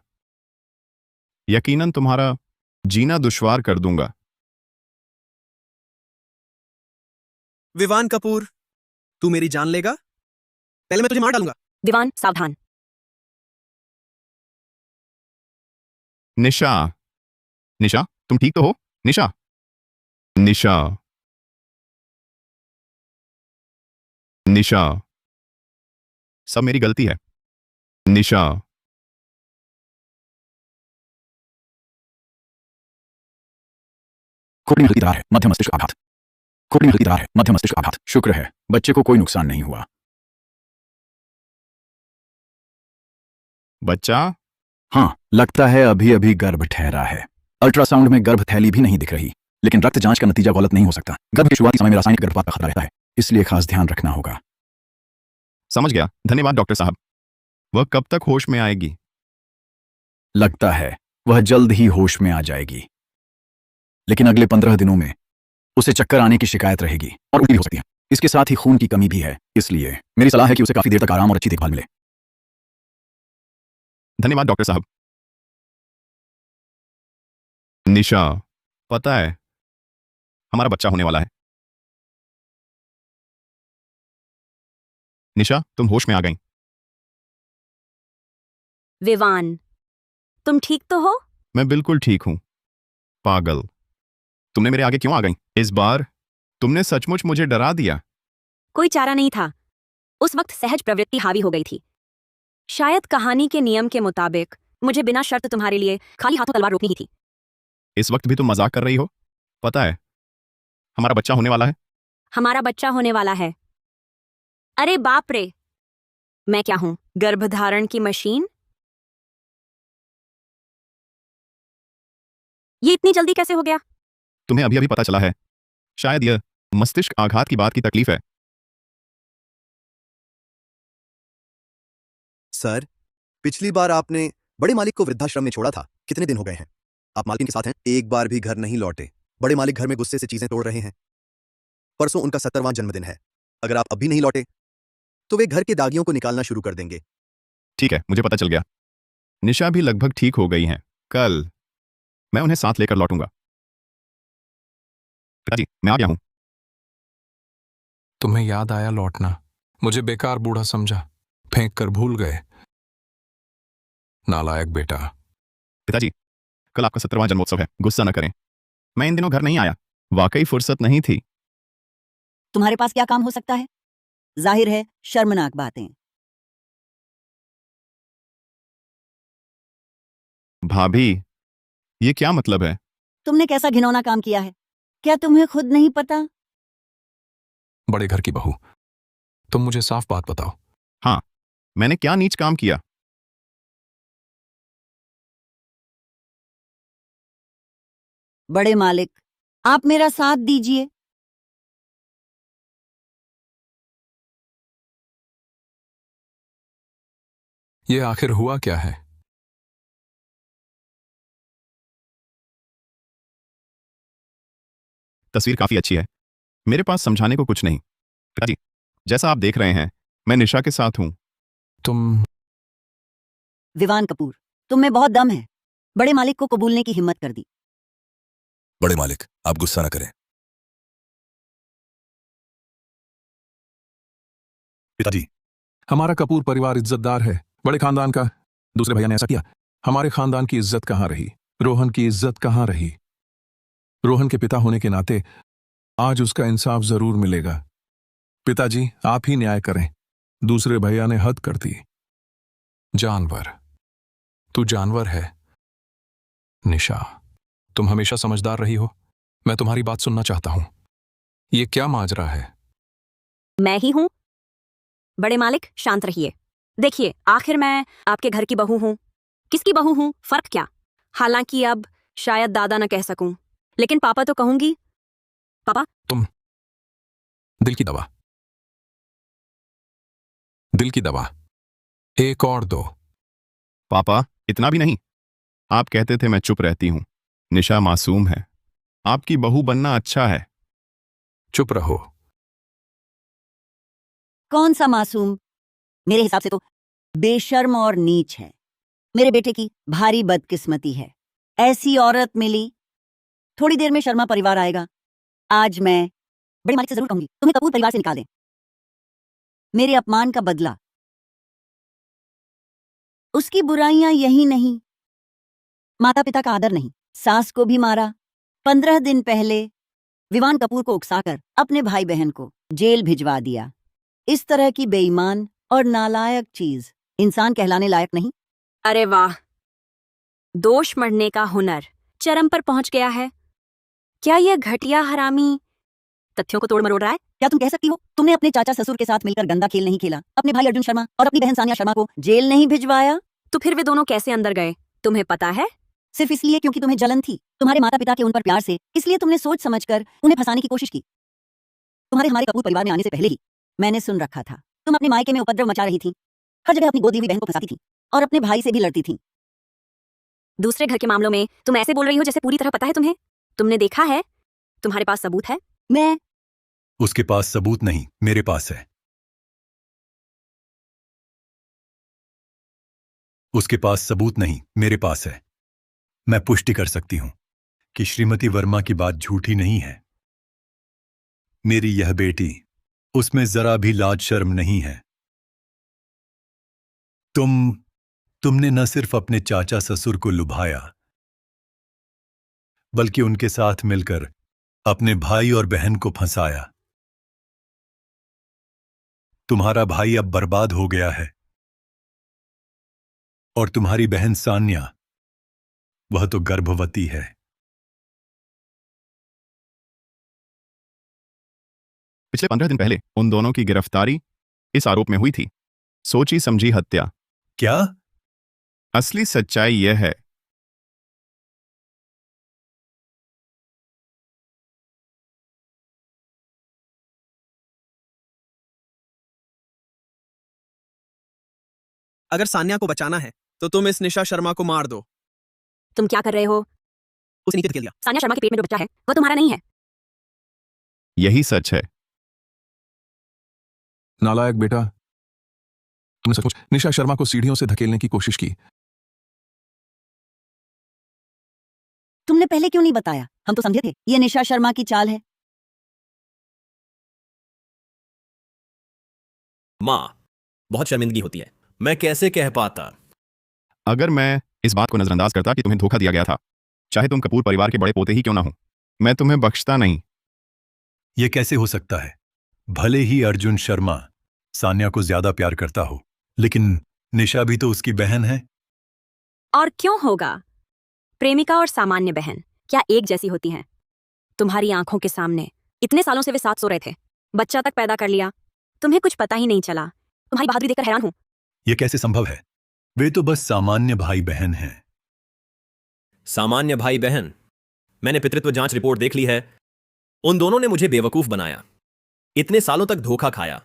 यकीनन तुम्हारा जीना दुश्वार कर दूंगा।
विवान कपूर, तू मेरी जान लेगा? पहले मैं तुझे मार डालूंगा।
विवान सावधान।
निशा, निशा, तुम ठीक तो हो? निशा, निशा, निशा, सब मेरी गलती है। निशा,
खोपड़ी में हल्की दरार है, मध्य मस्तिष्क आघात। खोपड़ी में हल्की दरार है, मध्य मस्तिष्क आघात। शुक्र है, बच्चे को कोई नुकसान नहीं हुआ।
बच्चा?
हाँ, लगता है अभी अभी गर्भ ठहरा है। अल्ट्रासाउंड में गर्भ थैली भी नहीं दिख रही, लेकिन रक्त जांच का नतीजा गलत नहीं हो सकता। गर्भ के शुरुआती समय में रासायनिक गर्भपात का खतरा रहता है, इसलिए खास ध्यान रखना होगा।
समझ गया, धन्यवाद डॉक्टर साहब। वह कब तक होश में आएगी?
लगता है वह जल्द ही होश में आ जाएगी, लेकिन अगले 15 दिनों में उसे चक्कर आने की शिकायत रहेगी और उल्टी भी हो सकती है। इसके साथ ही खून की कमी भी है, इसलिए मेरी सलाह है कि उसे काफी देर तक आराम और अच्छी देखभाल मिले।
धन्यवाद डॉक्टर साहब। निशा, पता है हमारा बच्चा होने वाला है। निशा, तुम होश में आ गई।
विवान, तुम ठीक तो हो?
मैं बिल्कुल ठीक हूं। पागल, तुमने मेरे आगे क्यों आ गई? इस बार तुमने सचमुच मुझे डरा दिया।
कोई चारा नहीं था, उस वक्त सहज प्रवृत्ति हावी हो गई थी। शायद कहानी के नियम के मुताबिक मुझे बिना शर्त तुम्हारे लिए खाली हाथों तलवार रोकनी ही थी।
इस वक्त भी तुम मजाक कर रही हो? पता है हमारा बच्चा होने वाला है।
हमारा बच्चा होने वाला है। अरे बाप रे, मैं क्या हूं, गर्भधारण की मशीन? ये इतनी जल्दी कैसे हो गया?
तुम्हें अभी अभी पता चला है। शायद यह मस्तिष्क आघात की बात की तकलीफ है।
सर, पिछली बार आपने बड़े मालिक को वृद्धाश्रम में छोड़ा था। कितने दिन हो गए हैं? आप मालकिन के साथ हैं, एक बार भी घर नहीं लौटे। बड़े मालिक घर में गुस्से से चीजें तोड़ रहे हैं। परसों उनका 70वां जन्मदिन है। अगर आप अब भी नहीं लौटे तो वे घर के दागियों को निकालना शुरू कर देंगे।
ठीक है, मुझे पता चल गया। निशा भी लगभग ठीक हो गई हैं। कल मैं उन्हें साथ लेकर लौटूंगा। पिताजी, मैं आ गया हूं।
तुम्हें याद आया लौटना, मुझे बेकार बूढ़ा समझा, फेंक कर भूल गए। नालायक बेटा।
पिताजी, कल आपका 70वां जन्मोत्सव है, गुस्सा न करें। मैं इन दिनों घर नहीं आया, वाकई फुर्सत नहीं थी।
तुम्हारे पास क्या काम हो सकता है? जाहिर है शर्मनाक बातें।
भाभी, ये क्या मतलब है?
तुमने कैसा घिनौना काम किया है? क्या तुम्हें खुद नहीं पता?
बड़े घर की बहू, तुम मुझे साफ बात बताओ।
हाँ, मैंने क्या नीच काम किया?
बड़े मालिक, आप मेरा साथ दीजिए।
ये आखिर हुआ क्या है?
तस्वीर काफी अच्छी है, मेरे पास समझाने को कुछ नहीं। पिताजी, जैसा आप देख रहे हैं, मैं निशा के साथ हूं।
तुम
विवान कपूर, तुम में बहुत दम है। बड़े मालिक को कबूलने की हिम्मत कर दी।
बड़े मालिक, आप गुस्सा ना करें। पिताजी,
हमारा कपूर परिवार इज्जतदार है, बड़े खानदान का। दूसरे भैया ने ऐसा किया, हमारे खानदान की इज्जत कहां रही? रोहन की इज्जत कहां रही? रोहन के पिता होने के नाते आज उसका इंसाफ जरूर मिलेगा। पिताजी, आप ही न्याय करें। दूसरे भैया ने हद कर दी। जानवर, तू जानवर है। निशा, तुम हमेशा समझदार रही हो। मैं तुम्हारी बात सुनना चाहता हूं। ये क्या माजरा है?
मैं ही हूं। बड़े मालिक, शांत रहिए। देखिए, आखिर मैं आपके घर की बहू हूं। किसकी बहू हूं, फर्क क्या? हालांकि अब शायद दादा न कह सकूं, लेकिन पापा तो कहूंगी। पापा,
तुम दिल की दवा, दिल की दवा एक और दो।
पापा, इतना भी नहीं। आप कहते थे मैं चुप रहती हूं। निशा मासूम है। आपकी बहू बनना अच्छा है।
चुप रहो।
कौन सा मासूम? मेरे हिसाब से तो बेशर्म और नीच है। मेरे बेटे की भारी बदकिस्मती है। ऐसी औरत मिली। थोड़ी देर में शर्मा परिवार आएगा। आज मैं बड़े मालिक से जरूर कहूंगी तुम्हें कपूर परिवार से निकाल दें। मेरे अपमान का बदला। उसकी बुराइयां यही नहीं, माता पिता का आदर नहीं, सास को भी मारा। 15 दिन पहले विवान कपूर को उकसाकर अपने भाई बहन को जेल भिजवा दिया। इस तरह की बेईमान और नालायक चीज इंसान कहलाने लायक नहीं।
अरे वाह, दोष मढ़ने का हुनर चरम पर पहुंच गया है। क्या यह घटिया हरामी तथ्यों को तोड़ मरोड़ रहा है?
क्या तुम कह सकती हो तुमने अपने चाचा ससुर के साथ मिलकर गंदा खेल नहीं खेला, अपने भाई अर्जुन शर्मा और अपनी बहन सानिया शर्मा को जेल नहीं भिजवाया?
तो फिर वे दोनों कैसे अंदर गए, तुम्हें पता है?
सिर्फ इसलिए क्योंकि तुम्हें जलन थी तुम्हारे माता पिता के उन पर प्यार से, इसलिए तुमने सोच समझकर उन्हें फंसाने की कोशिश की। तुम्हारे हमारे कपूर परिवार में आने से पहले ही मैंने सुन रखा था तुम अपने मायके में उपद्रव मचा रही थी। हर जगह अपनी गोदी हुई बहन को फंसाती थी और अपने भाई से भी लड़ती थी।
दूसरे घर के मामलों में तुम ऐसे बोल रही हो जैसे पूरी तरह पता है तुम्हें। तुमने देखा है? तुम्हारे पास सबूत है?
मैं
उसके पास सबूत नहीं, मेरे पास है। उसके पास सबूत नहीं, मेरे पास है। मैं पुष्टि कर सकती हूं कि श्रीमती वर्मा की बात झूठी नहीं है। मेरी यह बेटी, उसमें जरा भी लाज शर्म नहीं है। तुमने न सिर्फ अपने चाचा ससुर को लुभाया, बल्कि उनके साथ मिलकर अपने भाई और बहन को फंसाया। तुम्हारा भाई अब बर्बाद हो गया है और तुम्हारी बहन सान्या, वह तो गर्भवती है।
पिछले 15 दिन पहले उन दोनों की गिरफ्तारी इस आरोप में हुई थी, सोची समझी हत्या।
क्या?
असली सच्चाई यह है
अगर सान्या को बचाना है तो तुम इस निशा शर्मा को मार दो।
तुम क्या कर रहे हो?
उसे नीचे धकेल दिया।
सानिया शर्मा के पेट में जो बच्चा है वह तुम्हारा नहीं है।
यही सच है।
नालायक बेटा, तुमने सचमुच निशा शर्मा को सीढ़ियों से धकेलने की कोशिश की।
तुमने पहले क्यों नहीं बताया? हम तो समझे थे ये निशा शर्मा की चाल है।
मां, बहुत शर्मिंदगी होती है। मैं कैसे कह पाता?
अगर मैं इस बात को नजरअंदाज करता कि तुम्हें धोखा दिया गया था, चाहे तुम कपूर परिवार के बड़े पोते ही क्यों ना हो, मैं तुम्हें बख्शता नहीं।
यह कैसे हो सकता है? भले ही अर्जुन शर्मा सान्या को ज्यादा प्यार करता हो, लेकिन निशा भी तो उसकी बहन है।
और क्यों होगा? प्रेमिका और सामान्य बहन क्या एक जैसी होती हैं? तुम्हारी आंखों के सामने इतने सालों से वे साथ सो रहे थे, बच्चा तक पैदा कर लिया, तुम्हें कुछ पता ही नहीं चला। तुम्हारी बहादुरी देखकर हैरान हूं।
यह कैसे संभव है? वे तो बस सामान्य भाई बहन हैं।
सामान्य भाई बहन? मैंने पितृत्व जांच रिपोर्ट देख ली है। उन दोनों ने मुझे बेवकूफ बनाया, इतने सालों तक धोखा खाया।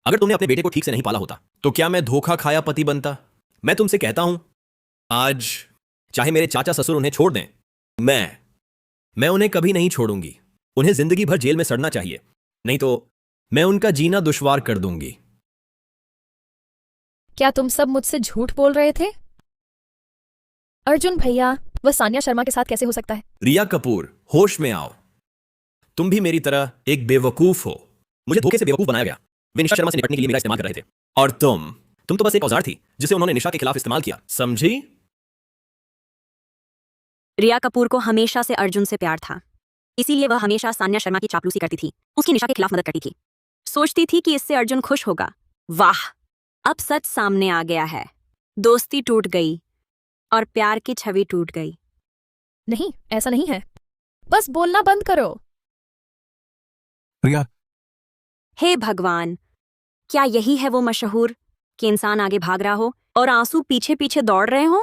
अगर तुमने अपने बेटे को ठीक से नहीं पाला होता तो क्या मैं धोखा खाया पति बनता? मैं तुमसे कहता हूं, आज चाहे मेरे चाचा ससुर उन्हें छोड़ दें, मैं उन्हें कभी नहीं छोड़ूंगी। उन्हें जिंदगी भर जेल में सड़ना चाहिए, नहीं तो मैं उनका जीना दुश्वार कर दूंगी।
क्या तुम सब मुझसे झूठ बोल रहे थे? अर्जुन भैया, वह सान्या शर्मा के साथ कैसे हो सकता है?
रिया कपूर, होश में आओ। तुम भी मेरी तरह एक बेवकूफ हो। मुझे धोखे से बेवकूफ बनाया गया। वे निशा शर्मा से निपटने के लिए मेरा इस्तेमाल कर रहे थे, और तुम तो बस एक औजार थी जिसे उन्होंने निशा के खिलाफ इस्तेमाल किया, समझी?
रिया कपूर को हमेशा से अर्जुन से प्यार था, इसीलिए वह हमेशा सान्या शर्मा की चापलूसी करती थी, उसकी निशा के खिलाफ मदद करती थी। सोचती थी कि इससे अर्जुन खुश होगा। वाह, अब सच सामने आ गया है। दोस्ती टूट गई और प्यार की छवि टूट गई।
नहीं, ऐसा नहीं है। बस बोलना बंद करो।
रिया,
हे भगवान, क्या यही है वो मशहूर कि इंसान आगे भाग रहा हो और आंसू पीछे पीछे दौड़ रहे हो?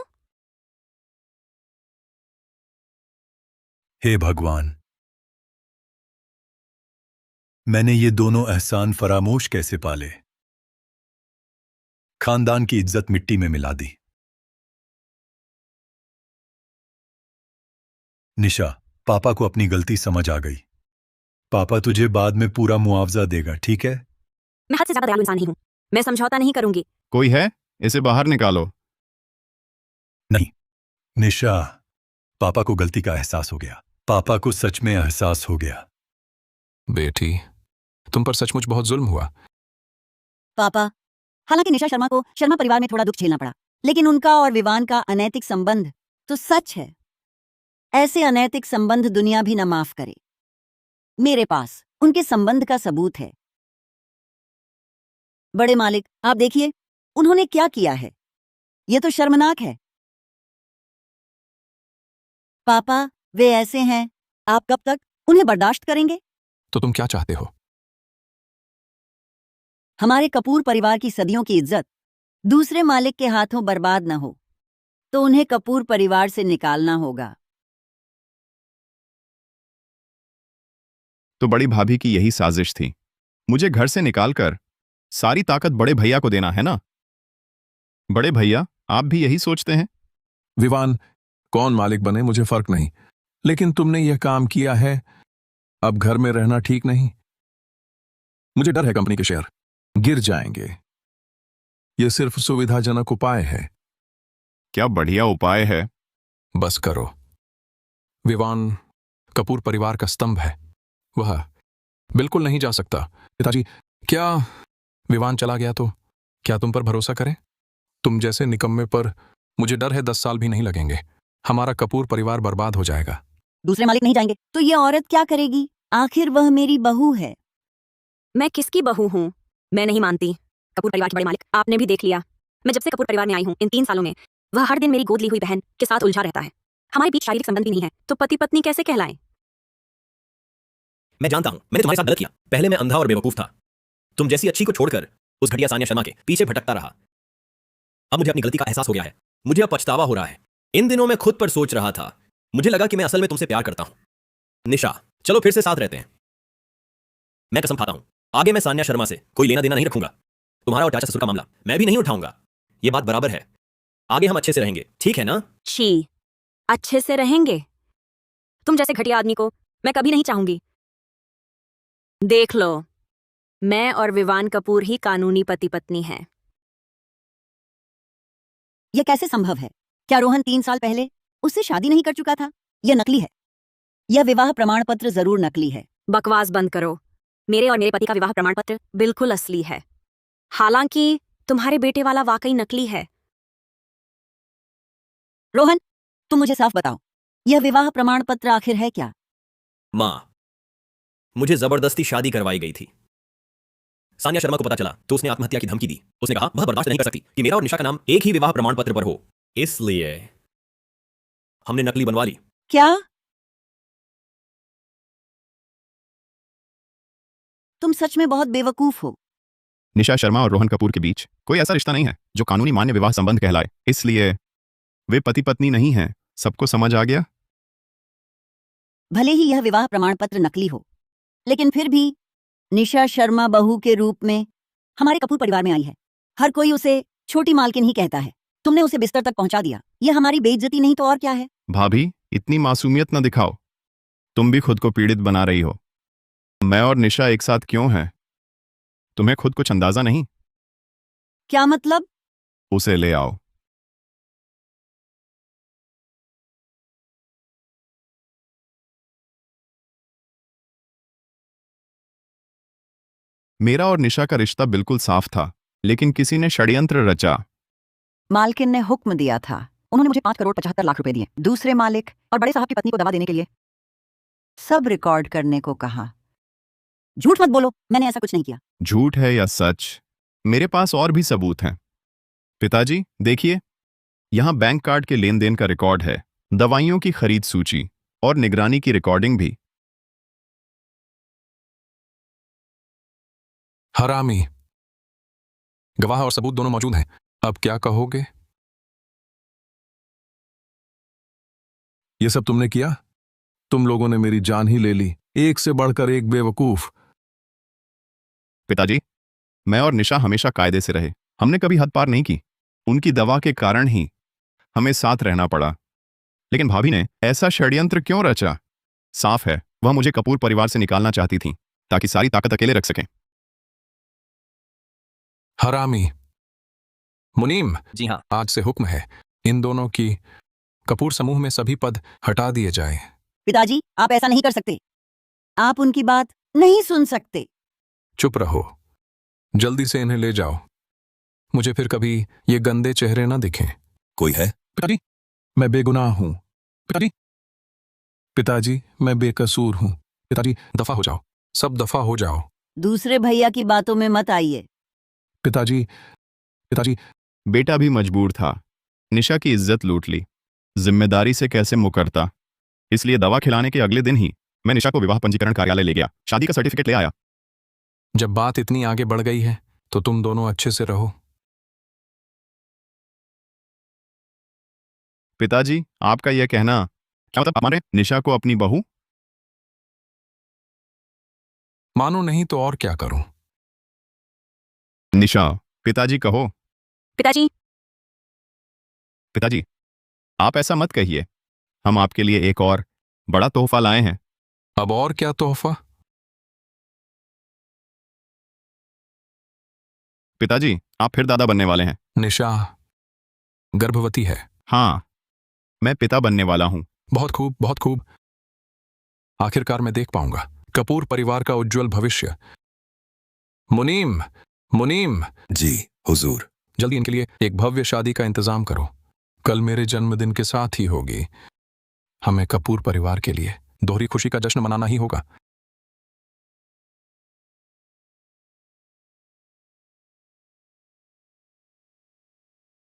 हे भगवान, मैंने ये दोनों एहसान फरामोश कैसे पाले? खानदान की इज्जत मिट्टी में मिला दी। निशा, पापा को अपनी गलती समझ आ गई। पापा तुझे बाद में पूरा मुआवजा देगा, ठीक है?
मैं हद से ज्यादा दयालु इंसान नहीं हूं। मैं समझौता नहीं करूंगी।
कोई है? इसे बाहर निकालो।
नहीं निशा, पापा को गलती का एहसास हो गया। पापा को सच में एहसास हो गया।
बेटी, तुम पर सचमुच बहुत जुल्म हुआ।
पापा, हालांकि निशा शर्मा को शर्मा परिवार में थोड़ा दुख झेलना पड़ा, लेकिन उनका और विवान का अनैतिक संबंध तो सच है। ऐसे अनैतिक संबंध दुनिया भी न माफ करे। मेरे पास उनके संबंध का सबूत है। बड़े मालिक, आप देखिए उन्होंने क्या किया है। यह तो शर्मनाक है। पापा, वे ऐसे हैं, आप कब तक उन्हें बर्दाश्त करेंगे?
तो तुम क्या चाहते हो?
हमारे कपूर परिवार की सदियों की इज्जत दूसरे मालिक के हाथों बर्बाद न हो, तो उन्हें कपूर परिवार से निकालना होगा।
तो बड़ी भाभी की यही साजिश थी, मुझे घर से निकालकर सारी ताकत बड़े भैया को देना है ना? बड़े भैया, आप भी यही सोचते हैं?
विवान, कौन मालिक बने मुझे फर्क नहीं, लेकिन तुमने यह काम किया है, अब घर में रहना ठीक नहीं। मुझे डर है कंपनी के शेयर गिर जाएंगे। यह सिर्फ सुविधाजनक उपाय है।
क्या बढ़िया उपाय है।
बस करो। विवान कपूर परिवार का स्तंभ है, वह बिल्कुल नहीं जा सकता। पिताजी, क्या विवान चला गया तो क्या तुम पर भरोसा करें? तुम जैसे निकम्मे पर मुझे डर है 10 साल भी नहीं लगेंगे। हमारा कपूर परिवार बर्बाद हो जाएगा।
दूसरे मालिक नहीं जाएंगे तो ये औरत क्या करेगी? आखिर वह मेरी बहू है।
मैं किसकी बहू हूं? मैं नहीं मानती। कपूर परिवार के बड़े मालिक, आपने भी देख लिया। मैं जब से कपूर परिवार में आई हूं, इन 3 सालों में वह हर दिन मेरी गोद ली हुई बहन के साथ उलझा रहता है। हमारे बीच शारीरिक संबंध भी नहीं है, तो पति पत्नी कैसे कहलाएं?
मैं जानता हूं मैंने तुम्हारे साथ गलत किया। पहले मैं अंधा और बेवकूफ था। तुम जैसी अच्छी को छोड़कर उस घटिया सान्या शर्मा के पीछे भटकता रहा। अब मुझे अपनी गलती का एहसास हो गया है। मुझे अब पछतावा हो रहा है। इन दिनों मैं खुद पर सोच रहा था। मुझे लगा कि मैं असल में तुमसे प्यार करता हूं। निशा, चलो फिर से साथ रहते हैं। मैं कसम खाता हूं, आगे मैं सान्या शर्मा से कोई लेना देना नहीं रखूंगा। तुम्हारा और चाचा ससुर का मामला मैं भी नहीं उठाऊंगा। यह बात बराबर है। आगे हम अच्छे से रहेंगे, ठीक है ना?
छी, अच्छे से रहेंगे? तुम जैसे घटिया आदमी को मैं कभी नहीं चाहूंगी। देख लो, मैं और विवान कपूर ही कानूनी पति पत्नी हैं।
यह कैसे संभव है? क्या रोहन 3 साल पहले उससे शादी नहीं कर चुका था? यह नकली है। यह विवाह प्रमाण पत्र जरूर नकली है।
बकवास बंद करो। मेरे और मेरे पति का विवाह प्रमाण पत्र बिल्कुल असली है। हालांकि तुम्हारे बेटे वाला वाकई नकली है।
रोहन, तुम मुझे साफ बताओ, यह विवाह प्रमाण पत्र आखिर है क्या?
मां, मुझे जबरदस्ती शादी करवाई गई थी। सान्या शर्मा को पता चला तो उसने आत्महत्या की धमकी दी। उसने कहा वह बर्दाश्त नहीं कर सकती कि मेरा और निशा का नाम एक ही विवाह प्रमाण पत्र पर हो। इसलिए हमने नकली बनवा ली।
क्या? तुम सच में बहुत बेवकूफ हो।
निशा शर्मा और रोहन कपूर के बीच कोई ऐसा रिश्ता नहीं है जो कानूनी मान्य विवाह संबंध कहलाए, इसलिए वे पति पत्नी नहीं हैं। सबको समझ आ गया?
भले ही यह विवाह प्रमाण पत्र नकली हो, लेकिन फिर भी निशा शर्मा बहू के रूप में हमारे कपूर परिवार में आई है। हर कोई उसे छोटी मालकिन ही कहता है। तुमने उसे बिस्तर तक पहुंचा दिया। यह हमारी बेइज्जती नहीं तो और क्या है?
भाभी, इतनी मासूमियत न दिखाओ। तुम भी खुद को पीड़ित बना रही हो। मैं और निशा एक साथ क्यों हैं? तुम्हें खुद कुछ अंदाजा नहीं?
क्या मतलब?
उसे ले आओ। मेरा और निशा का रिश्ता बिल्कुल साफ था, लेकिन किसी ने षड्यंत्र रचा।
मालकिन ने हुक्म दिया था। उन्होंने मुझे 5,75,00,000 रुपए दिए, दूसरे मालिक और बड़े साहब की पत्नी को दवा देने के लिए। सब रिकॉर्ड करने को कहा। झूठ मत बोलो, मैंने ऐसा कुछ नहीं किया।
झूठ है या सच, मेरे पास और भी सबूत हैं। पिताजी देखिए, यहां बैंक कार्ड के लेन देन का रिकॉर्ड है, दवाइयों की खरीद सूची और निगरानी की रिकॉर्डिंग भी।
हरामी। गवाह और सबूत दोनों मौजूद हैं। अब क्या कहोगे? ये सब तुमने किया? तुम लोगों ने मेरी जान ही ले ली, एक से बढ़कर एक बेवकूफ।
पिताजी, मैं और निशा हमेशा कायदे से रहे, हमने कभी हद पार नहीं की। उनकी दवा के कारण ही हमें साथ रहना पड़ा। लेकिन भाभी ने ऐसा षड्यंत्र क्यों रचा? साफ है, वह मुझे कपूर परिवार से निकालना चाहती थी ताकि सारी ताकत अकेले रख सकें।
हरामी। मुनीम,
जी हाँ।
आज से हुक्म है, इन दोनों की कपूर समूह में सभी पद हटा दिए जाएं।
पिताजी, आप ऐसा नहीं कर सकते। आप उनकी बात नहीं सुन सकते।
चुप रहो, जल्दी से इन्हें ले जाओ। मुझे फिर कभी ये गंदे चेहरे ना दिखें।
कोई है?
पिताजी, मैं बेगुनाह हूं। पिताजी, पिताजी, मैं बेकसूर हूं। पिताजी, दफा हो जाओ, सब दफा हो जाओ।
दूसरे भैया की बातों में मत आइए।
पिताजी, पिताजी।
बेटा भी मजबूर था, निशा की इज्जत लूट ली, जिम्मेदारी से कैसे मुकरता। इसलिए दवा खिलाने के अगले दिन ही मैं निशा को विवाह पंजीकरण कार्यालय ले गया, शादी का सर्टिफिकेट ले आया।
जब बात इतनी आगे बढ़ गई है तो तुम दोनों अच्छे से रहो।
पिताजी, आपका यह कहना क्या मतलब? हमारे निशा को अपनी बहू?
मानो नहीं तो और क्या करूं?
निशा, पिताजी कहो।
पिताजी,
पिताजी, आप ऐसा मत कहिए, हम आपके लिए एक और बड़ा तोहफा लाए हैं।
अब और क्या तोहफा?
पिताजी, आप फिर दादा बनने वाले हैं।
निशा गर्भवती है।
हाँ, मैं पिता बनने वाला हूं।
बहुत खूब, बहुत खूब। आखिरकार मैं देख पाऊंगा कपूर परिवार का उज्जवल भविष्य। मुनीम, मुनीम।
जी हुजूर।
जल्दी इनके लिए एक भव्य शादी का इंतजाम करो। कल मेरे जन्मदिन के साथ ही होगी। हमें कपूर परिवार के लिए दोहरी खुशी का जश्न मनाना ही होगा।